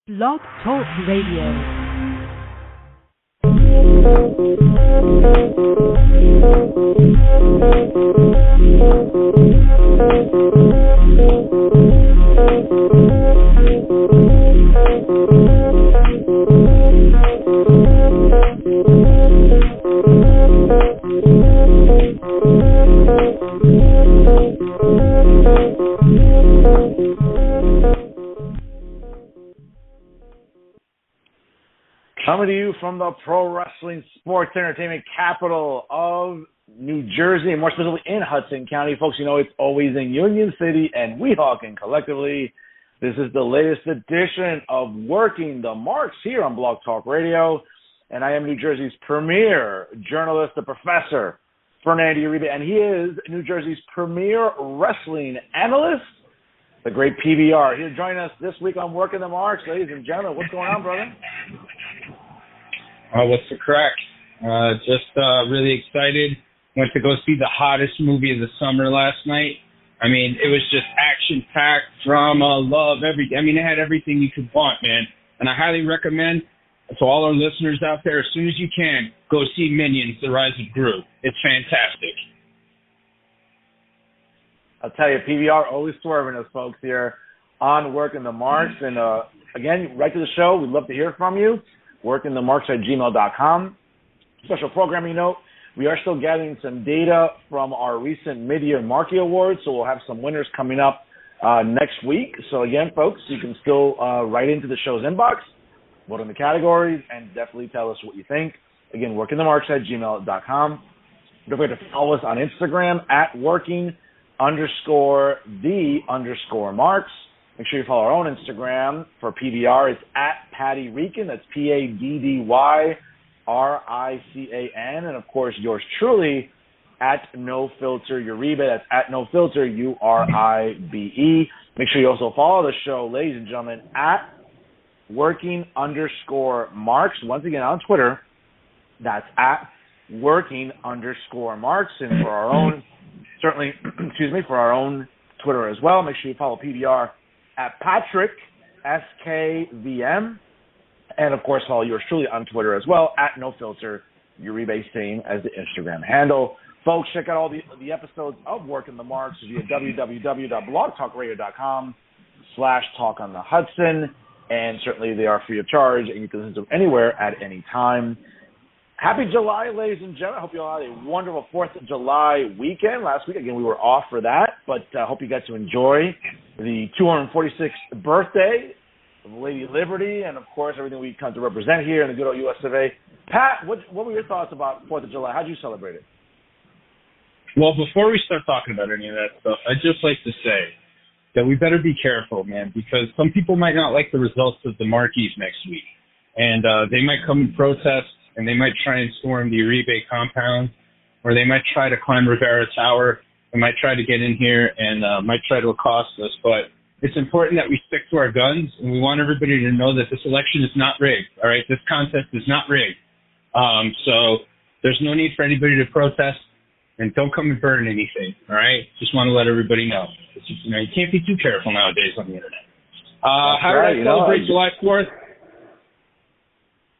Blog Talk Radio. Coming to you from the pro wrestling sports entertainment capital of New Jersey, and more specifically in Hudson County. Folks, you know it's always in Union City and Weehawken collectively. This is the latest edition of Working the Marks here on Blog Talk Radio, and I am New Jersey's premier journalist, the Professor, Fernando Uribe, and he is New Jersey's premier wrestling analyst, the great PBR. He'll join us this week on Working the Marks. Ladies and gentlemen, what's going on, brother? What's the crack? Just really excited. Went to go see the hottest movie of the summer last night. I mean, it was just action-packed, drama, love, everything. I mean, it had everything you could want, man. And I highly recommend to all our listeners out there, as soon as you can, go see Minions: The Rise of Gru. It's fantastic. I'll tell you, PBR always swerving us, folks, here on Working the Marks. And, again, right to the show, we'd love to hear from you. workingthemarks@gmail.com. Special programming note, we are still gathering some data from our recent mid-year Marquee Awards, so we'll have some winners coming up next week. So again, folks, you can still write into the show's inbox, vote in the categories, and definitely tell us what you think. Again, workingthemarks@gmail.com. Don't forget to follow us on Instagram @working_the_marks. Make sure you follow our own Instagram for PBR. It's @Paddy Rican. That's PADDYRICAN. And, of course, yours truly, @NoFilterUribe. That's @NoFilterUribe. Make sure you also follow the show, ladies and gentlemen, @working_marks. Once again, on Twitter, that's @working_marks. And for our own, certainly, for our own Twitter as well, make sure you follow PBR @Patrick SKVM, and of course follow yours truly on Twitter as well @NoFilterUribe, same as the Instagram handle. Folks, check out all the episodes of Working the Marks via www.blogtalkradio.com/talkonthehudson, and certainly they are free of charge, and you can listen to them anywhere at any time. Happy July, ladies and gentlemen. I hope you all had a wonderful 4th of July weekend. Last week, again, we were off for that, but I hope you got to enjoy the 246th birthday of Lady Liberty and, of course, everything we come to represent here in the good old U.S. of A. Pat, what were your thoughts about 4th of July? How did you celebrate it? Well, before we start talking about any of that stuff, I'd just like to say that we better be careful, man, because some people might not like the results of the Marquees next week, and they might come and protest, and they might try and storm the Uribe compound, or they might try to climb Rivera Tower, and might try to get in here and might try to accost us. But it's important that we stick to our guns, and we want everybody to know that this election is not rigged, all right? This contest is not rigged. So there's no need for anybody to protest, and don't come and burn anything, all right? Just want to let everybody know. You can't be too careful nowadays on the Internet. How did I celebrate July 4th?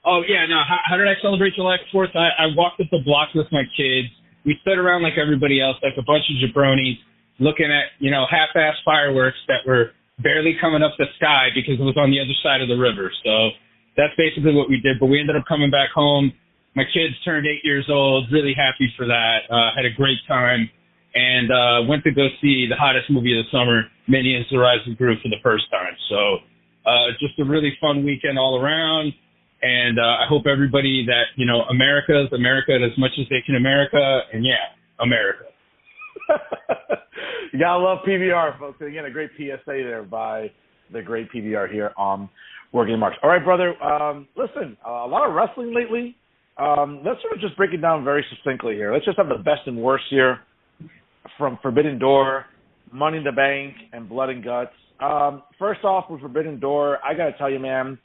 Oh, yeah, no, how did I celebrate July 4th? I walked up the block with my kids. We stood around like everybody else, like a bunch of jabronis, looking at, half-ass fireworks that were barely coming up the sky because it was on the other side of the river. So that's basically what we did. But we ended up coming back home. My kids turned 8 years old, really happy for that. Had a great time, and went to go see the hottest movie of the summer, Minions: The Rise of Gru, for the first time. So just a really fun weekend all around. And I hope everybody that, America's America as much as they can America. And, yeah, America. You got to love PBR, folks. And again, a great PSA there by the great PBR here on Working the Marks. All right, brother. Listen, a lot of wrestling lately. Let's sort of just break it down very succinctly here. Let's just have the best and worst here from Forbidden Door, Money in the Bank, and Blood and Guts. First off, with Forbidden Door, I got to tell you, man,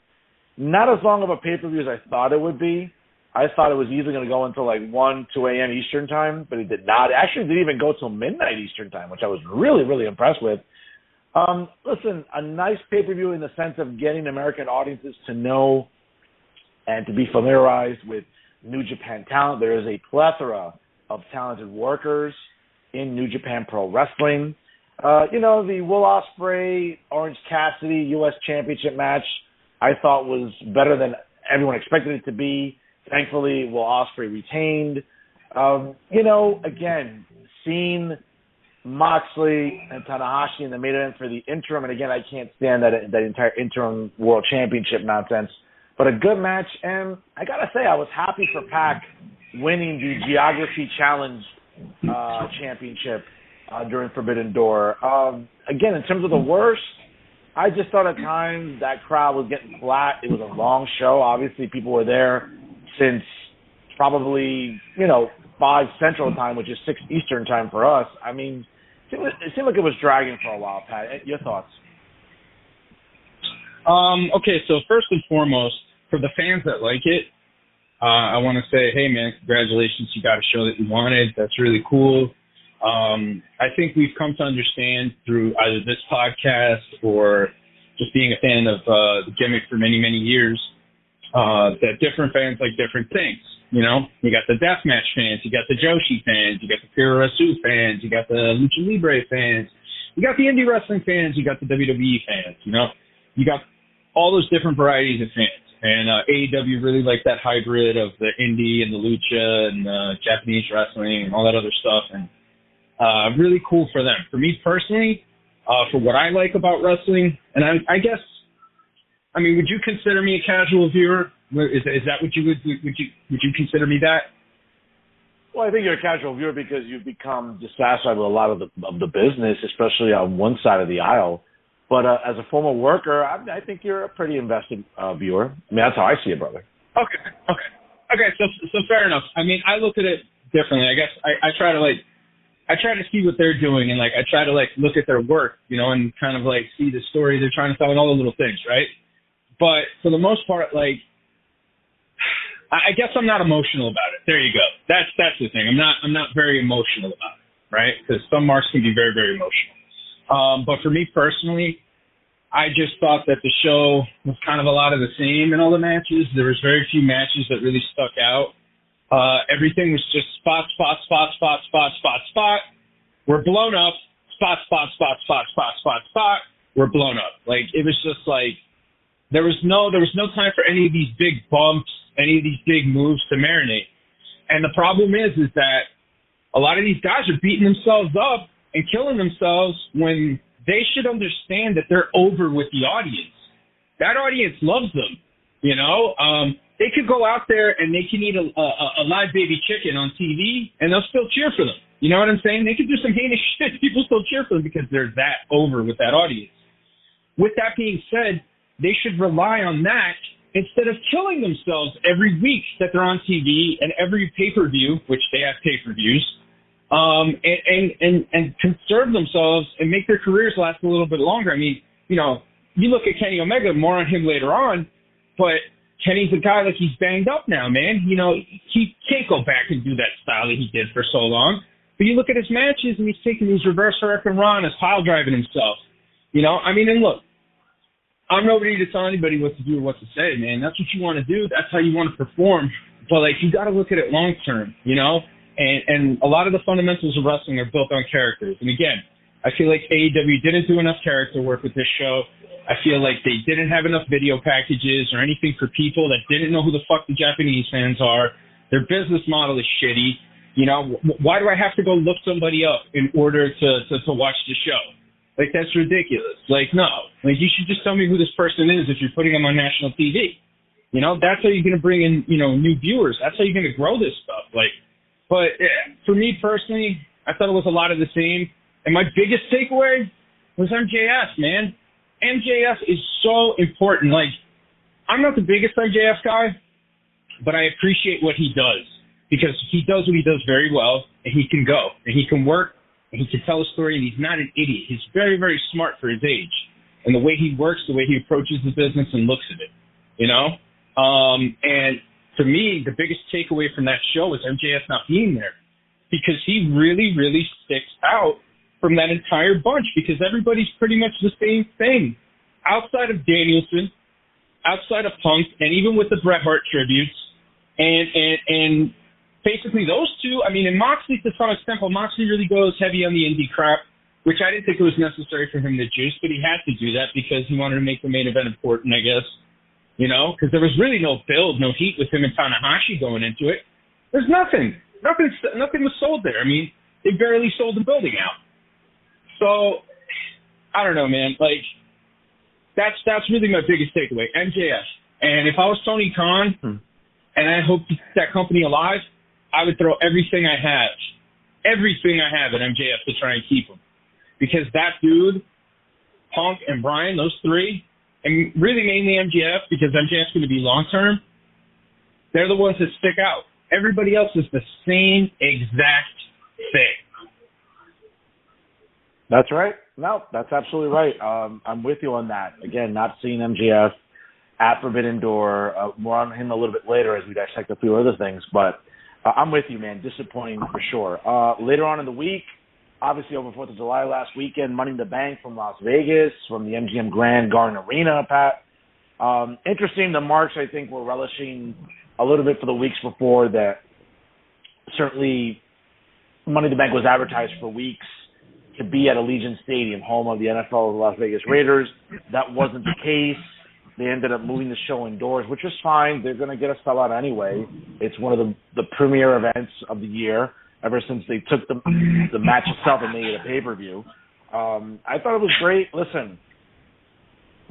not as long of a pay-per-view as I thought it would be. I thought it was easily going to go until like 1, 2 a.m. Eastern time, but it did not. It actually didn't even go till midnight Eastern time, which I was really, really impressed with. Listen, a nice pay-per-view in the sense of getting American audiences to know and to be familiarized with New Japan talent. There is a plethora of talented workers in New Japan Pro Wrestling. The Will Ospreay, Orange Cassidy U.S. Championship match I thought was better than everyone expected it to be. Thankfully, Will Ospreay retained. Again, seeing Moxley and Tanahashi in the main event for the interim, and again, I can't stand that entire interim world championship nonsense, but a good match, and I gotta say, I was happy for Pac winning the Geography Challenge championship during Forbidden Door. Again, in terms of the worst, I just thought at times that crowd was getting flat. It was a long show. Obviously, people were there since probably, 5 Central Time, which is 6 Eastern Time for us. I mean, it seemed like it was dragging for a while, Pat. Your thoughts? Okay, so first and foremost, for the fans that like it, I want to say, hey, man, congratulations. You got a show that you wanted. That's really cool. I think we've come to understand through either this podcast or just being a fan of the gimmick for many, many years, that different fans like different things. You got the deathmatch fans, you got the Joshi fans, you got the Puroresu fans, you got the Lucha Libre fans, you got the indie wrestling fans, you got the WWE fans, you got all those different varieties of fans. And AEW really likes that hybrid of the indie and the lucha and the Japanese wrestling and all that other stuff. And really cool for them. For me personally, for what I like about wrestling, and I guess, would you consider me a casual viewer? Is that what you would you consider me that? Well, I think you're a casual viewer because you've become dissatisfied with a lot of the business, especially on one side of the aisle. But as a former worker, I think you're a pretty invested viewer. That's how I see it, brother. Okay. So fair enough. I look at it differently. I guess I try to see what they're doing, and I try to look at their work, and kind of see the story they're trying to tell and all the little things, right? But for the most part, I guess I'm not emotional about it. There you go. That's the thing. I'm not very emotional about it, right? Because some marks can be very, very emotional. But for me personally, I just thought that the show was kind of a lot of the same in all the matches. There was very few matches that really stuck out. Everything was just spot. We're blown up. Spot. We're blown up. It was just there was no time for any of these big bumps, any of these big moves to marinate. And the problem is that a lot of these guys are beating themselves up and killing themselves when they should understand that they're over with the audience. That audience loves them, They could go out there and they can eat a live baby chicken on TV and they'll still cheer for them. You know what I'm saying? They could do some heinous shit. People still cheer for them because they're that over with that audience. With that being said, they should rely on that instead of killing themselves every week that they're on TV and every pay-per-view, which they have pay-per-views, and conserve themselves and make their careers last a little bit longer. You look at Kenny Omega, more on him later on, but Kenny's a guy he's banged up now, man. He can't go back and do that style that he did for so long. But you look at his matches and he's taking these reverse hurricane run, is pile driving himself. And look, I'm nobody to tell anybody what to do or what to say, man. That's what you want to do. That's how you want to perform. But you got to look at it long term, And a lot of the fundamentals of wrestling are built on characters. And again, I feel like AEW didn't do enough character work with this show. I feel like they didn't have enough video packages or anything for people that didn't know who the fuck the Japanese fans are. Their business model is shitty. Why do I have to go look somebody up in order to watch the show? That's ridiculous. No. You should just tell me who this person is if you're putting them on national TV. That's how you're going to bring in, new viewers. That's how you're going to grow this stuff. But for me personally, I thought it was a lot of the same. And my biggest takeaway was MJF, man. MJF is so important. I'm not the biggest MJF guy, but I appreciate what he does because he does what he does very well, and he can go, and he can work, and he can tell a story, and he's not an idiot. He's very, very smart for his age. And the way he works, the way he approaches the business and looks at it, And for me, the biggest takeaway from that show was MJF not being there because he really, really sticks out from that entire bunch because everybody's pretty much the same thing. Outside of Danielson, outside of Punk, and even with the Bret Hart tributes, and basically those two, I mean, and Moxley to some extent, but Moxley really goes heavy on the indie crap, which I didn't think it was necessary for him to juice, but he had to do that because he wanted to make the main event important, I guess. You know, because there was really no build, no heat with him and Tanahashi going into it. There's nothing. Nothing was sold there. I mean, they barely sold the building out. So, I don't know, man. Like, that's really my biggest takeaway. MJF. And if I was Tony Khan and I hope to keep that company alive, I would throw everything I have at MJF to try and keep him. Because that dude, Punk and Bryan, those three, and really mainly MJF, because MJF's going to be long-term, they're the ones that stick out. Everybody else is the same exact thing. That's right. No, that's absolutely right. I'm with you on that. Again, not seeing MJF at Forbidden Door. More on him a little bit later as we dissect a few other things. But I'm with you, man. Disappointing for sure. Later on in the week, obviously over 4th of July last weekend, Money in the Bank from Las Vegas, from the MGM Grand Garden Arena, Pat. Interesting, the marks I think were relishing a little bit for the weeks before that. Certainly Money in the Bank was advertised for weeks to be at Allegiant Stadium, home of the NFL Las Vegas Raiders. That wasn't the case. They ended up moving the show indoors, which is fine. They're going to get a sellout anyway. It's one of the premier events of the year ever since they took the match itself and made it a pay-per-view. I thought it was great. Listen,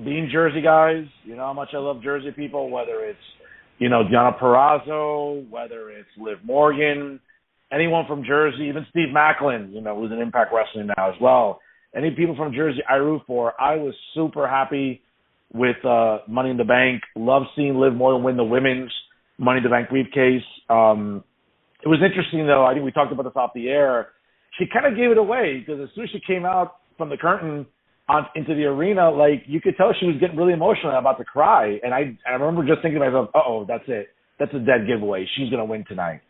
being Jersey guys, you know how much I love Jersey people, whether it's, you know, Deonna Purrazzo, whether it's Liv Morgan, anyone from Jersey, even Steve Macklin, you know, who's in Impact Wrestling now as well. Any people from Jersey I root for. I was super happy with Money in the Bank. Love seeing Liv Morgan win the women's Money in the Bank briefcase. It was interesting, though. I think we talked about this off the air. She kind of gave it away because as soon as she came out from the curtain into the arena, like, you could tell she was getting really emotional, about to cry. And I remember just thinking to myself, uh-oh, that's it. That's a dead giveaway. She's going to win tonight.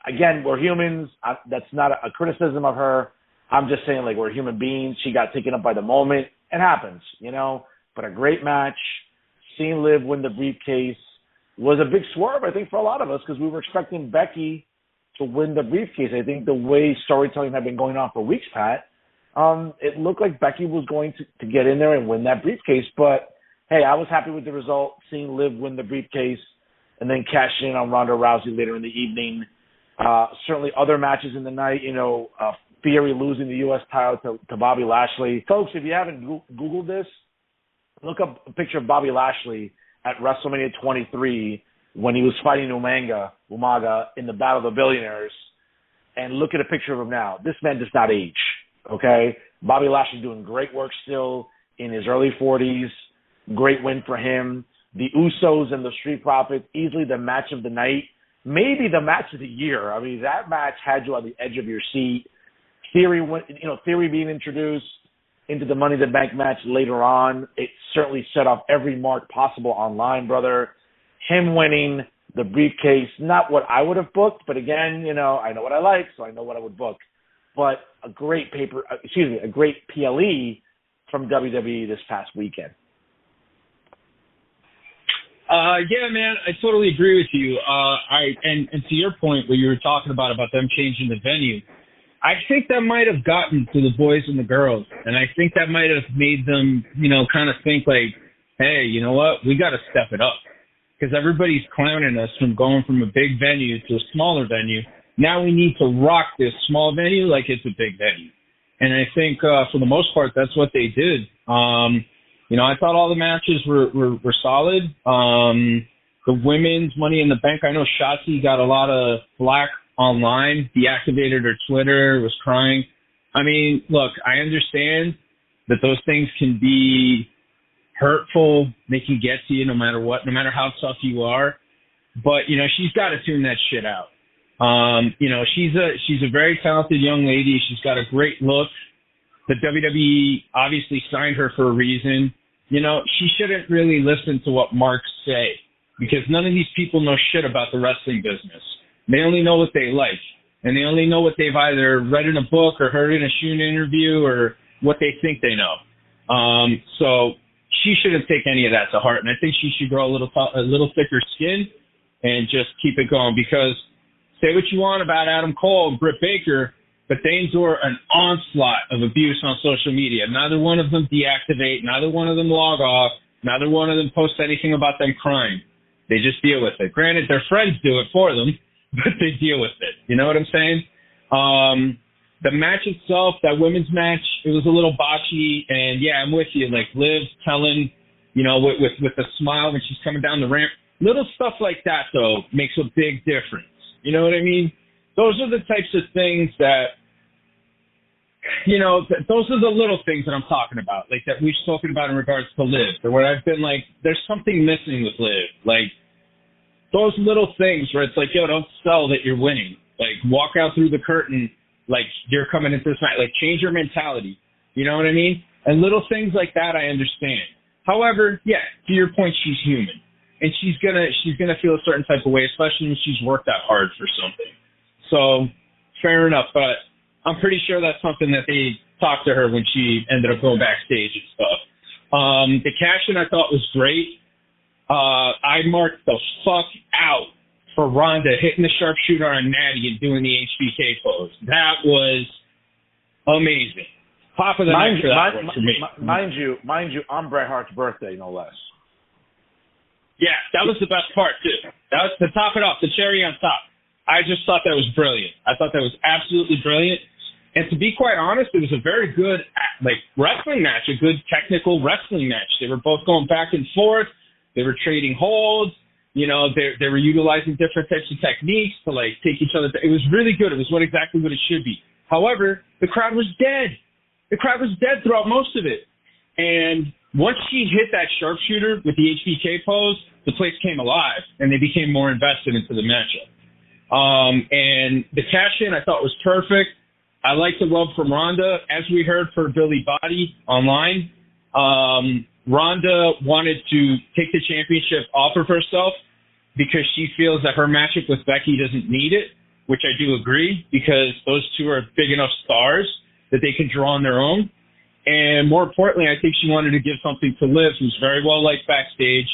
Again, we're humans. That's not a criticism of her. I'm just saying, like, we're human beings. She got taken up by the moment. It happens, you know. But a great match. Seeing Liv win the briefcase was a big swerve, I think, for a lot of us because we were expecting Becky to win the briefcase. I think the way storytelling had been going on for weeks, Pat, it looked like Becky was going to get in there and win that briefcase. But, hey, I was happy with the result, seeing Liv win the briefcase and then cash in on Ronda Rousey later in the evening. Certainly other matches in the night, you know, Theory losing the U.S. title to Bobby Lashley. Folks, if you haven't Googled this, look up a picture of Bobby Lashley at WrestleMania 23 when he was fighting Umaga in the Battle of the Billionaires, and look at a picture of him now. This man does not age, okay? Bobby Lashley doing great work still in his early 40s. Great win for him. The Usos and the Street Profits, easily the match of the night. Maybe the match of the year. I mean, that match had you on the edge of your seat. Theory being introduced into the Money in the Bank match later on, it certainly set off every mark possible online, brother. Him winning the briefcase, not what I would have booked, but again, you know, I know what I like, so I know what I would book. But a great a great PLE from WWE this past weekend. Yeah, man, I totally agree with you. And to your point, what you were talking about them changing the venue, I think that might have gotten to the boys and the girls, and I think that might have made them, you know, kind of think like, hey, you know what, we got to step it up, because everybody's clowning us from going from a big venue to a smaller venue. Now we need to rock this small venue like it's a big venue, and I think for the most part that's what they did. You know, I thought all the matches were solid. The women's Money in the Bank, I know Shotzi got a lot of flack online, deactivated her Twitter, was crying. I mean, look, I understand that those things can be hurtful. They can get to you no matter what, no matter how tough you are. But, you know, she's got to tune that shit out. You know, she's a very talented young lady. She's got a great look. The WWE obviously signed her for a reason. You know, she shouldn't really listen to what marks say, because none of these people know shit about the wrestling business. They only know what they like. and they only know what they've either read in a book or heard in a shoot interview or what they think they know. So she shouldn't take any of that to heart, and I think she should grow a little thicker skin and just keep it going, because say what you want about Adam Cole and Britt Baker, but they endure an onslaught of abuse on social media. Neither one of them deactivate, neither one of them log off, neither one of them post anything about them crying. They just deal with it. Granted, their friends do it for them, but they deal with it. You know what I'm saying? The match itself, that women's match, it was a little botchy, and yeah, I'm with you. Like Liv telling, you know, with a smile when she's coming down the ramp. Little stuff like that, though, makes a big difference. You know what I mean? Those are the types of things that, you know, those are the little things that I'm talking about, like that we've spoken about in regards to Liv, or where I've been like, there's something missing with Liv. Like, those little things where it's like, yo, don't sell that you're winning. Like, walk out through the curtain like you're coming into this night. Like, change your mentality. You know what I mean? And little things like that I understand. However, yeah, to your point, she's human. And she's gonna feel a certain type of way, especially when she's worked that hard for something. So, fair enough. But I'm pretty sure that's something that they talked to her when she ended up going backstage and stuff. The cash-in I thought was great. I marked the fuck out for Ronda hitting the sharpshooter on Natty and doing the HBK pose. That was amazing. Top of the night for that one for me. Mind you, on Bret Hart's birthday, no less. Yeah, that was the best part, too. That was to top it off, the cherry on top. I just thought that was brilliant. I thought that was absolutely brilliant. And to be quite honest, it was a very good wrestling match, a good technical wrestling match. They were both going back and forth. They were trading holds. You know, they were utilizing different types of techniques to, like, take each other. It was really good. It was exactly what it should be. However, the crowd was dead. The crowd was dead throughout most of it. And once she hit that sharpshooter with the HBK pose, the place came alive, and they became more invested into the matchup. And the cash-in I thought was perfect. I liked the love from Ronda. As we heard for Billy Body online, Ronda wanted to take the championship off of herself because she feels that her matchup with Becky doesn't need it, which I do agree, because those two are big enough stars that they can draw on their own. And more importantly, I think she wanted to give something to Liv, who's very well liked backstage,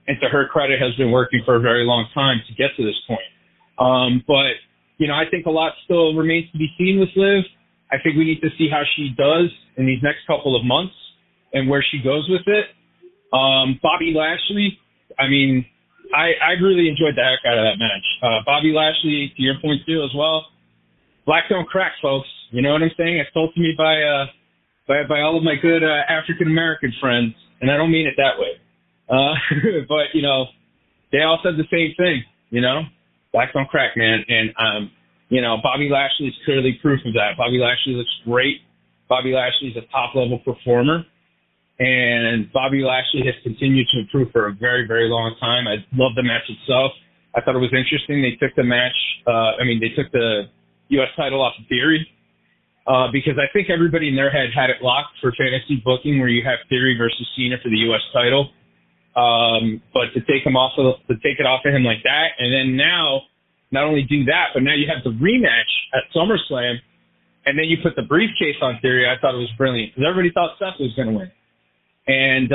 and to her credit has been working for a very long time to get to this point. But, you know, I think a lot still remains to be seen with Liv. I think we need to see how she does in these next couple of months and where she goes with it. Bobby Lashley, I mean, I really enjoyed the heck out of that match. Bobby Lashley, to your point too, as well. Black don't crack, folks. You know what I'm saying? It's told to me by all of my good African American friends, and I don't mean it that way. But you know, they all said the same thing. You know, black don't crack, man. And you know, Bobby Lashley is clearly proof of that. Bobby Lashley looks great. Bobby Lashley is a top level performer. And Bobby Lashley has continued to improve for a very, very long time. I love the match itself. I thought it was interesting. They took the match, they took the U.S. title off of Theory, because I think everybody in their head had it locked for fantasy booking where you have Theory versus Cena for the U.S. title. But to take it off of him like that, and then now, not only do that, but now you have the rematch at SummerSlam, and then you put the briefcase on Theory. I thought it was brilliant, because everybody thought Seth was going to win. And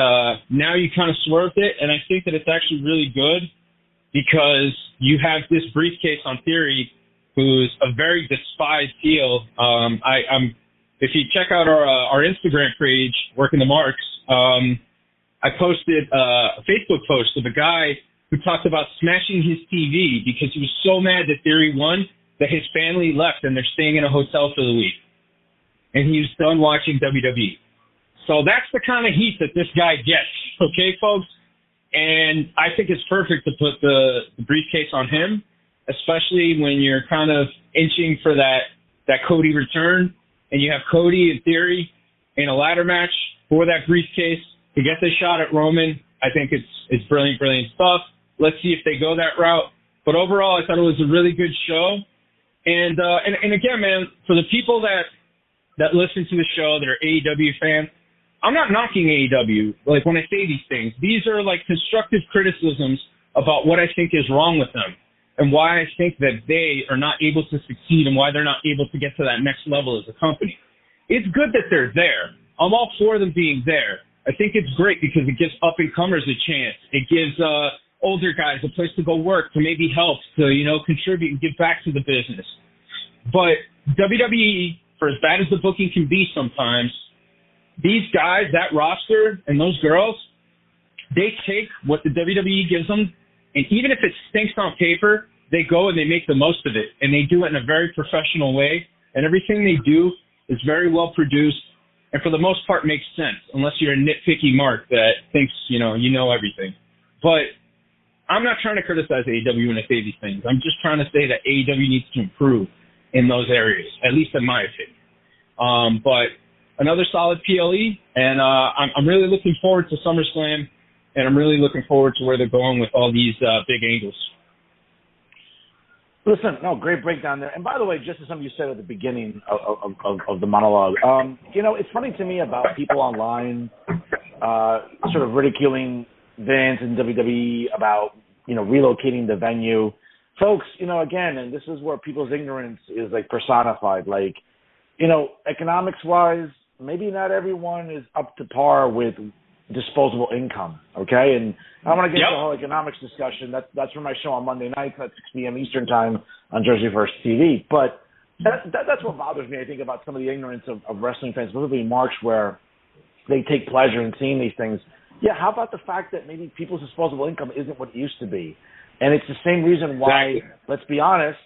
now you kind of swerved it, and I think that it's actually really good because you have this briefcase on Theory, who's a very despised heel. If you check out our Instagram page, Working the Marks, I posted a Facebook post of a guy who talked about smashing his TV because he was so mad that Theory won that his family left and they're staying in a hotel for the week. And he was done watching WWE. So that's the kind of heat that this guy gets, okay, folks? And I think it's perfect to put the briefcase on him, especially when you're kind of inching for that Cody return, and you have Cody in Theory in a ladder match for that briefcase to get the shot at Roman. I think it's brilliant, brilliant stuff. Let's see if they go that route. But overall, I thought it was a really good show. And again, man, for the people that listen to the show, that are AEW fans, I'm not knocking AEW. Like, when I say these things, these are like constructive criticisms about what I think is wrong with them. and why I think that they are not able to succeed and why they're not able to get to that next level as a company. It's good that they're there. I'm all for them being there. I think it's great because it gives up-and-comers a chance. It gives older guys a place to go work, to maybe help, to, contribute and give back to the business. But WWE, for as bad as the booking can be sometimes, these guys, that roster, and those girls, they take what the WWE gives them, and even if it stinks on paper, they go and they make the most of it, and they do it in a very professional way, and everything they do is very well produced, and for the most part makes sense, unless you're a nitpicky mark that thinks, you know everything. But I'm not trying to criticize AEW when I say these things. I'm just trying to say that AEW needs to improve in those areas, at least in my opinion. But another solid PLE, and I'm really looking forward to SummerSlam, and I'm really looking forward to where they're going with all these big angles. Listen, no, great breakdown there. And by the way, just as something you said at the beginning of the monologue, it's funny to me about people online sort of ridiculing Vince and WWE about, relocating the venue. Folks, again, and this is where people's ignorance is like personified. Like, economics-wise, maybe not everyone is up to par with disposable income, okay? And I don't want to get into the whole economics discussion. That's for my show on Monday nights at 6 p.m. Eastern time on Jersey First TV. But that's what bothers me, I think, about some of the ignorance of wrestling fans, specifically Marks, where they take pleasure in seeing these things. Yeah, how about the fact that maybe people's disposable income isn't what it used to be? And it's the same reason why, let's be honest,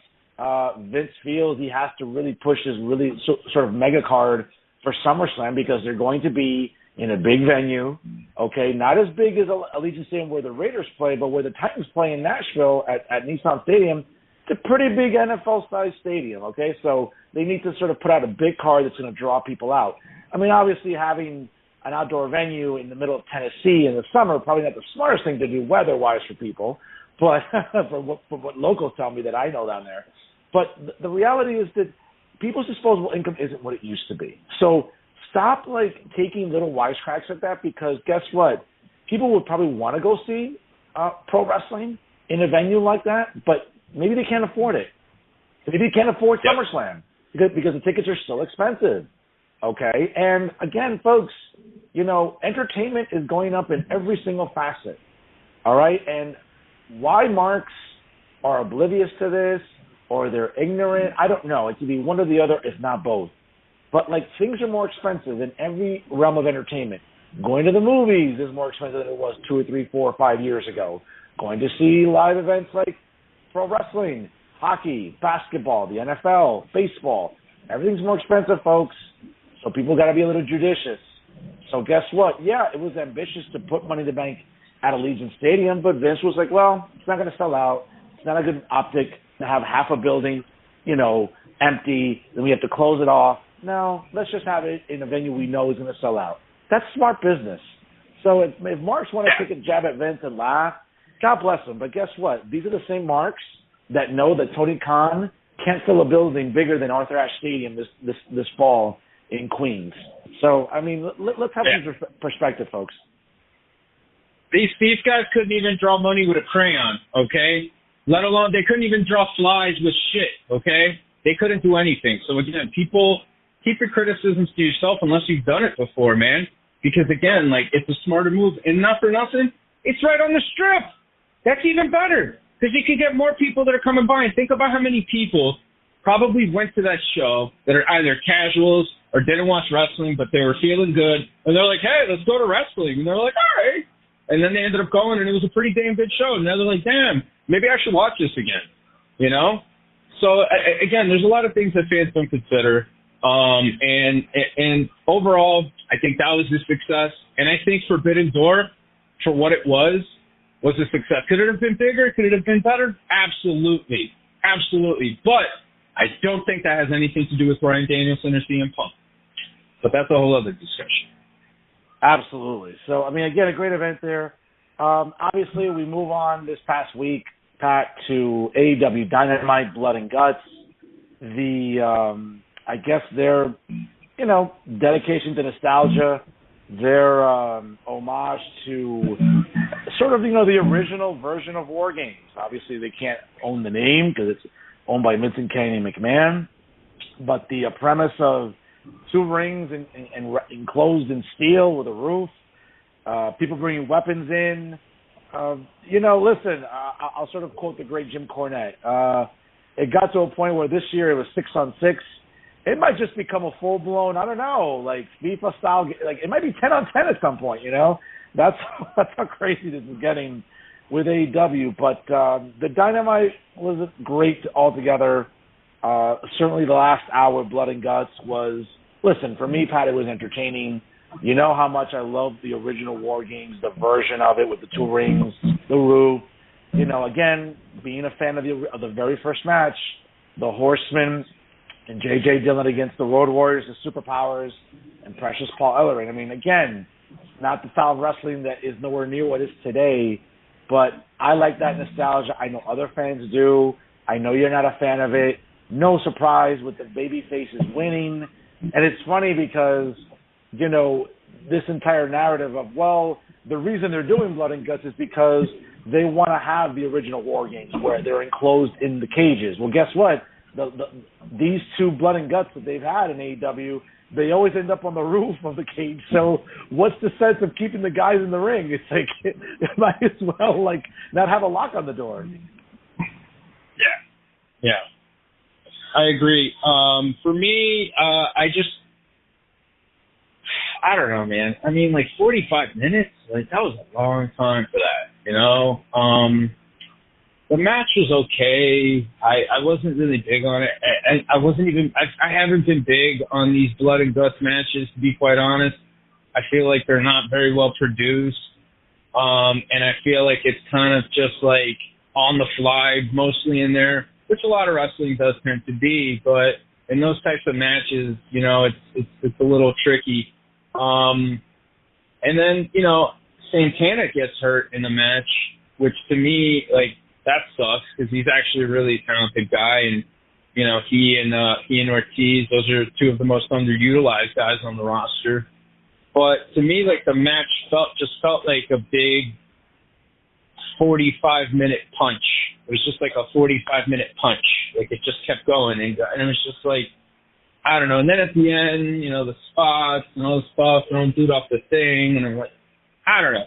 Vince feels he has to really push his really sort of mega card for SummerSlam, because they're going to be in a big venue, okay, not as big as Allegiant Stadium where the Raiders play, but where the Titans play in Nashville at Nissan Stadium. It's a pretty big NFL-sized stadium, okay? So they need to sort of put out a big card that's going to draw people out. I mean, obviously having an outdoor venue in the middle of Tennessee in the summer, probably not the smartest thing to do weather-wise for people, but from what locals tell me that I know down there. But the reality is that people's disposable income isn't what it used to be. So stop, taking little wisecracks like that, because guess what? People would probably want to go see pro wrestling in a venue like that, but maybe they can't afford it. Maybe they can't afford SummerSlam because the tickets are still expensive, okay? And again, folks, entertainment is going up in every single facet, all right? And why marks are oblivious to this or they're ignorant, I don't know. It could be one or the other, if not both. But, things are more expensive in every realm of entertainment. Going to the movies is more expensive than it was 2 or 3, 4 or 5 years ago. Going to see live events like pro wrestling, hockey, basketball, the NFL, baseball. Everything's more expensive, folks. So people got to be a little judicious. So guess what? Yeah, it was ambitious to put Money in the Bank at Allegiant Stadium, but Vince was like, well, it's not going to sell out. It's not a good optic to have half a building, empty. Then we have to close it off. No, let's just have it in a venue we know is going to sell out. That's smart business. So if Marks want to take a jab at Vince and laugh, God bless them. But guess what? These are the same Marks that know that Tony Khan can't fill a building bigger than Arthur Ashe Stadium this fall in Queens. So, I mean, let's have some perspective, folks. These guys couldn't even draw money with a crayon, okay? Let alone, they couldn't even draw flies with shit, okay? They couldn't do anything. So, again, people, keep your criticisms to yourself unless you've done it before, man. Because, again, it's a smarter move. And not for nothing, it's right on the Strip. That's even better. Because you can get more people that are coming by. And think about how many people probably went to that show that are either casuals or didn't watch wrestling, but they were feeling good. And they're like, hey, let's go to wrestling. And they're like, all right. And then they ended up going, and it was a pretty damn good show. And now they're like, damn, maybe I should watch this again. So, again, there's a lot of things that fans don't consider. And overall, I think that was a success. And I think Forbidden Door, for what it was a success. Could it have been bigger? Could it have been better? Absolutely. Absolutely. But I don't think that has anything to do with Bryan Danielson or CM Punk. But that's a whole other discussion. Absolutely. So, I mean, again, a great event there. Obviously, we move on this past week, Pat, to AEW Dynamite, Blood and Guts. I guess their, dedication to nostalgia, their homage to sort of, the original version of War Games. Obviously, they can't own the name because it's owned by Vince and Kenny McMahon. But the premise of 2 rings and enclosed in steel with a roof, people bringing weapons in. Listen, I'll sort of quote the great Jim Cornette. It got to a point where this year it was 6-on-6. It might just become a full-blown, I don't know, like FIFA style. Like it might be 10-on-10 at some point. That's how crazy this is getting with AEW. But the Dynamite was great altogether. Certainly the last hour of Blood and Guts was, listen, for me, Pat, it was entertaining. You know how much I love the original War Games, the version of it with the 2 rings, the roof. Again, being a fan of the very first match, the Horsemen and J.J. Dillon against the Road Warriors, the Superpowers, and Precious Paul Ellering. I mean, again, not the style of wrestling that is nowhere near what is today, but I like that nostalgia. I know other fans do. I know you're not a fan of it. No surprise with the baby faces winning. And it's funny because, this entire narrative of, the reason they're doing Blood and Guts is because they want to have the original War Games where they're enclosed in the cages. Well, guess what? These 2 Blood and Guts that they've had in AEW, they always end up on the roof of the cage. So what's the sense of keeping the guys in the ring? It's like, it might as well, not have a lock on the door. Yeah. I agree. For me, I don't know, man. I mean, 45 minutes, that was a long time for that, The match was okay. I wasn't really big on it. I haven't been big on these Blood and Guts matches, to be quite honest. I feel like they're not very well produced. And I feel like it's kind of just on the fly, mostly in there, which a lot of wrestling does tend to be, but in those types of matches, it's a little tricky. And then, Santana gets hurt in the match, which to me, that sucks because he's actually a really talented guy, and he and Ortiz, those are 2 of the most underutilized guys on the roster. But to me, the match felt like a big 45-minute punch. It was just like a 45-minute punch. It just kept going, and it was just I don't know. And then at the end, the spots and all the stuff, throwing dude off the thing, and I'm like, I don't know.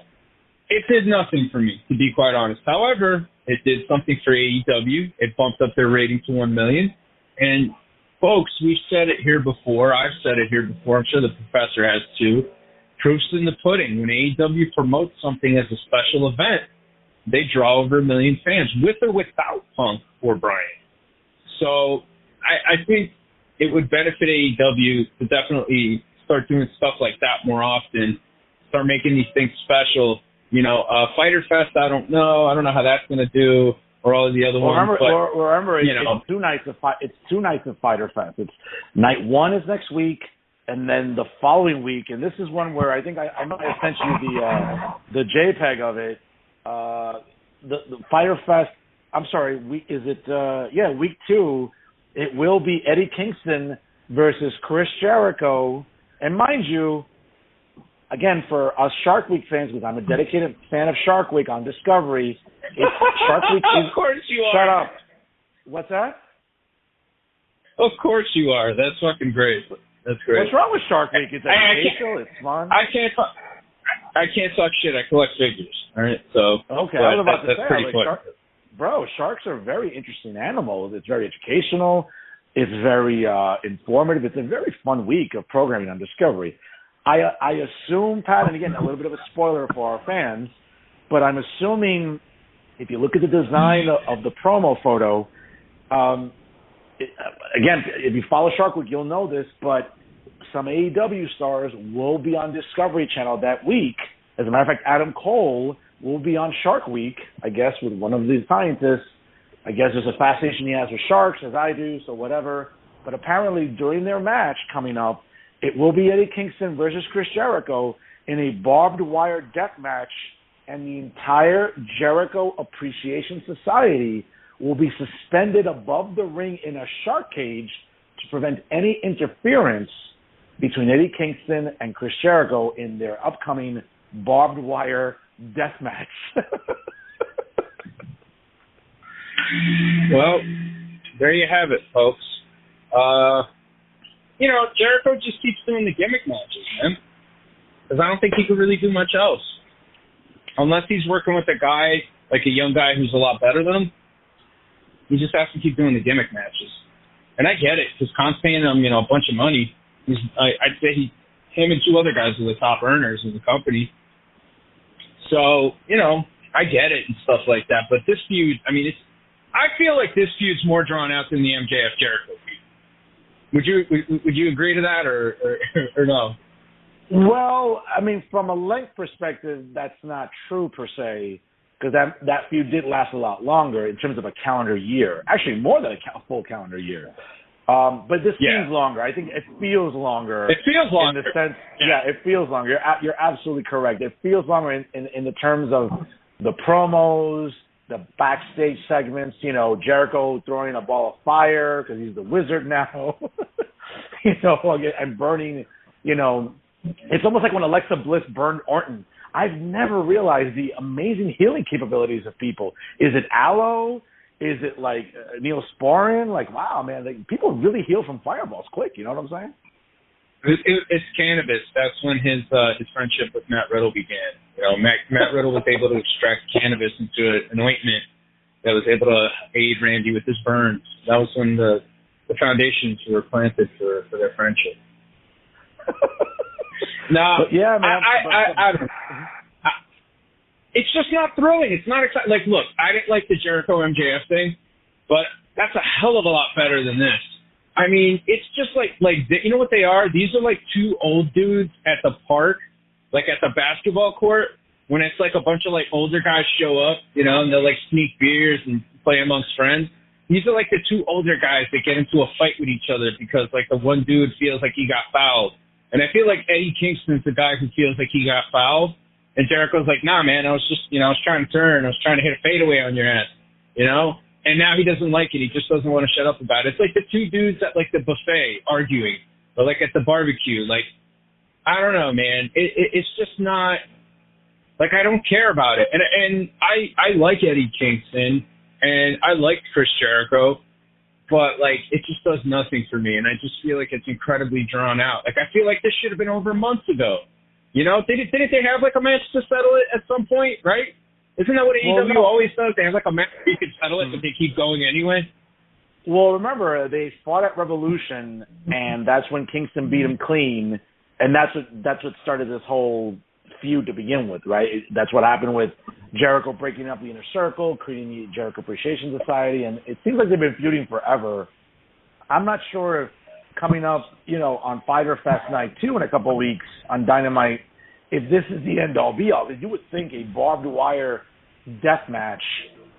It did nothing for me, to be quite honest. However, it did something for AEW. It bumped up their rating to 1 million. And, folks, we've said it here before. I've said it here before. I'm sure the professor has too. Proof's in the pudding. When AEW promotes something as a special event, they draw over 1 million fans, with or without Punk or Bryan. So I think it would benefit AEW to definitely start doing stuff like that more often, start making these things special. Fighter Fest, I don't know how that's going to do, or all of the other ones. Remember, it's 2 nights of It's 2 nights of Fighter Fest. It's night 1 is next week, and then the following week, and this is one where I think I might have sent you the JPEG of it. The Fighter Fest. I'm sorry. Week 2. It will be Eddie Kingston versus Chris Jericho, and mind you, again, for us Shark Week fans, because I'm a dedicated fan of Shark Week on Discovery, Shark Week is... Of course you are. Shut up. What's that? Of course you are. That's fucking great. That's great. What's wrong with Shark Week? It's educational. It's fun. I can't talk shit. I collect figures. All right, so... Okay, I was about to say, pretty fun. Sharks are very interesting animals. It's very educational. It's very informative. It's a very fun week of programming on Discovery. I assume, Pat, and again, a little bit of a spoiler for our fans, but I'm assuming if you look at the design of the promo photo, again, if you follow Shark Week, you'll know this, but some AEW stars will be on Discovery Channel that week. As a matter of fact, Adam Cole will be on Shark Week, I guess, with one of the scientists. I guess there's a fascination he has with sharks, as I do, so whatever. But apparently during their match coming up, it will be Eddie Kingston versus Chris Jericho in a barbed wire death match, and the entire Jericho Appreciation Society will be suspended above the ring in a shark cage to prevent any interference between Eddie Kingston and Chris Jericho in their upcoming barbed wire death match. Well, there you have it, folks. Jericho just keeps doing the gimmick matches, man. Because I don't think he could really do much else. Unless he's working with a guy, like a young guy who's a lot better than him, he just has to keep doing the gimmick matches. And I get it, because Khan's paying him, a bunch of money. I'd say him and two other guys are the top earners in the company. So, I get it and stuff like that. But this feud, I feel like this feud's more drawn out than the MJF Jericho feud. Would you agree to that or no? Well, from a length perspective, that's not true per se, because that feud did last a lot longer in terms of a calendar year. Actually, more than a full calendar year. But this seems longer. I think it feels longer. It feels longer. In the sense, it feels longer. You're absolutely correct. It feels longer in the terms of the promos, the backstage segments, Jericho throwing a ball of fire because he's the wizard now, and burning, it's almost like when Alexa Bliss burned Orton. I've never realized the amazing healing capabilities of people. Is it aloe? Is it like Neosporin? Like, wow, man, people really heal from fireballs quick. You know what I'm saying? It's cannabis. That's when his friendship with Matt Riddle began. Matt Riddle was able to extract cannabis into an ointment that was able to aid Randy with his burns. That was when the foundations were planted for their friendship. No, yeah, man. I don't know. It's just not thrilling. It's not exciting. Like, look, I didn't like the Jericho MJF thing, but that's a hell of a lot better than this. It's just like you know what they are? These are like two old dudes at the park, like at the basketball court, when it's like a bunch of like older guys show up, and they'll like sneak beers and play amongst friends. These are like the two older guys that get into a fight with each other because like the one dude feels like he got fouled. And I feel like Eddie Kingston's the guy who feels like he got fouled. And Jericho's like, nah, man, I was just, I was trying to turn. I was trying to hit a fadeaway on your ass, And now he doesn't like it. He just doesn't want to shut up about it. It's like the two dudes at like the buffet arguing, or like at the barbecue. Like, I don't know, man. It's just not, like, I don't care about it. And I like Eddie Kingston, and I like Chris Jericho, but, like, it just does nothing for me. And I just feel like it's incredibly drawn out. Like, I feel like this should have been over months ago. Didn't they have, like, a match to settle it at some point, right? Isn't that what AEW always does? They have, like, a match where you can settle it, but they keep going anyway? Well, remember, they fought at Revolution, and that's when Kingston beat him clean, and that's what started this whole feud to begin with, right? That's what happened with Jericho breaking up the Inner Circle, creating the Jericho Appreciation Society, and it seems like they've been feuding forever. I'm not sure if coming up, on Fyter Fest Night 2 in a couple of weeks on Dynamite, if this is the end-all be-all. You would think a barbed wire death match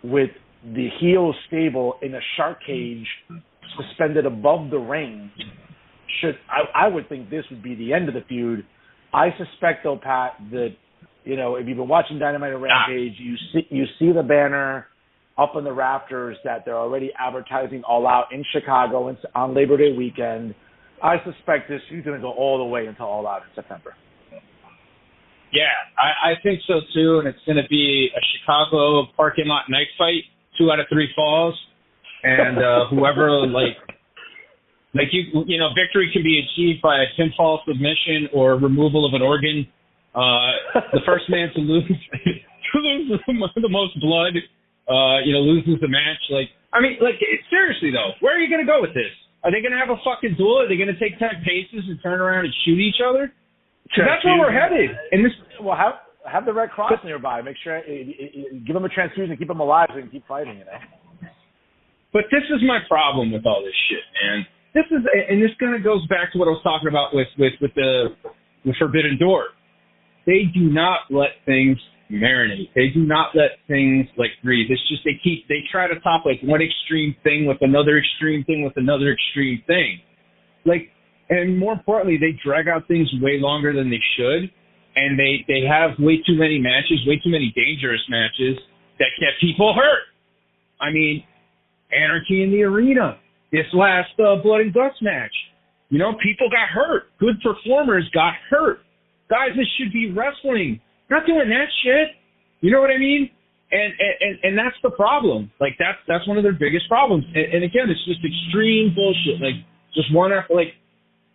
with the heel stable in a shark cage suspended above the ring I would think this would be the end of the feud. I suspect, though, Pat, that, if you've been watching Dynamite or Rampage, you see the banner up in the rafters that they're already advertising All Out in Chicago on Labor Day weekend. I suspect this is going to go all the way until All Out in September. Yeah, I think so, too, and it's going to be a Chicago parking lot knife fight, 2 out of 3 falls, and whoever, victory can be achieved by a pinfall submission or removal of an organ. The first man to lose the most blood, loses the match. Seriously, though, where are you going to go with this? Are they going to have a fucking duel? Are they going to take 10 paces and turn around and shoot each other? That's where we're headed. And this, well, have the Red Cross nearby. Make sure, give them a transfusion, keep them alive, so they can keep fighting. But this is my problem with all this shit, man. This kind of goes back to what I was talking about with the Forbidden Door. They do not let things marinate. They do not let things breathe. It's just they try to top one extreme thing with another extreme thing with another extreme thing. And more importantly, they drag out things way longer than they should, and they have way too many matches, way too many dangerous matches that get people hurt. I mean, Anarchy in the Arena, this last Blood and Guts match, people got hurt. Good performers got hurt. Guys that should be wrestling, not doing that shit. You know what I mean? And that's the problem. Like, that's one of their biggest problems. And again, it's just extreme bullshit. Like, just one after, like,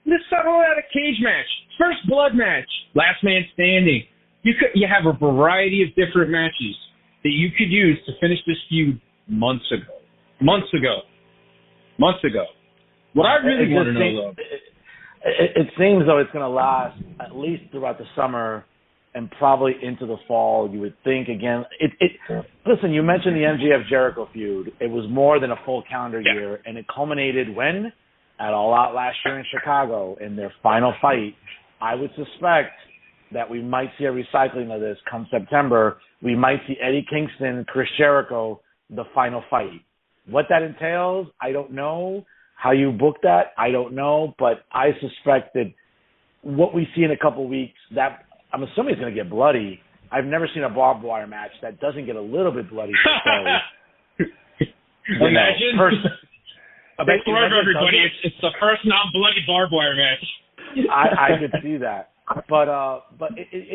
let's settle out a cage match. First blood match. Last man standing. You have a variety of different matches that you could use to finish this feud months ago. What I really want to know, though. It seems, though, it's going to last at least throughout the summer and probably into the fall, you would think. Again, listen, you mentioned the MJF Jericho feud. It was more than a full calendar year, and it culminated when? At All Out last year in Chicago in their final fight. I would suspect that we might see a recycling of this come September. We might see Eddie Kingston, Chris Jericho, the final fight. What that entails, I don't know. How you book that, I don't know. But I suspect that what we see in a couple weeks, that I'm assuming it's going to get bloody. I've never seen a barbed wire match that doesn't get a little bit bloody. Imagine. Everybody, it's the first non-bloody barbed wire match. I could see that. But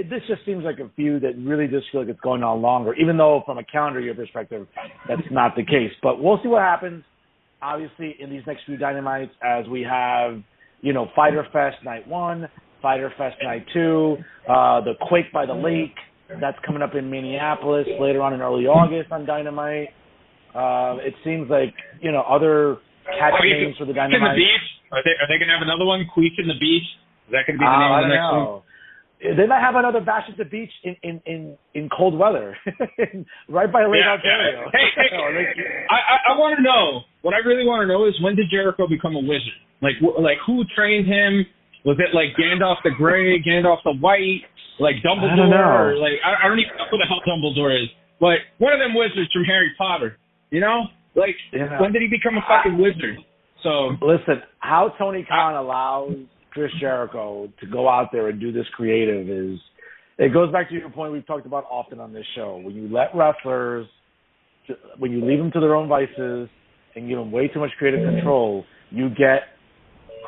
this just seems like a feud that really just feels like it's going on longer, even though from a calendar year perspective, that's not the case. But we'll see what happens, obviously, in these next few Dynamites as we have, Fyter Fest Night 1, Fyter Fest Night 2, the Quake by the Lake, that's coming up in Minneapolis later on in early August on Dynamite. It seems like, other catch names for the Dynamite. In the beach? Are they going to have another one, Quake in the Beach? Is that going to be the name of the next one? They might have another Bash at the Beach in cold weather, right by Lake Ontario. Hey, I want to know. What I really want to know is, when did Jericho become a wizard? Like who trained him? Was it like Gandalf the Grey, Gandalf the White, like Dumbledore? I don't know. I don't even know who the hell Dumbledore is, but one of them wizards from Harry Potter. When did he become a fucking wizard? So listen, how Tony Khan allows Chris Jericho to go out there and do this creative it goes back to your point we've talked about often on this show. When you let wrestlers, when you leave them to their own vices and give them way too much creative control, you get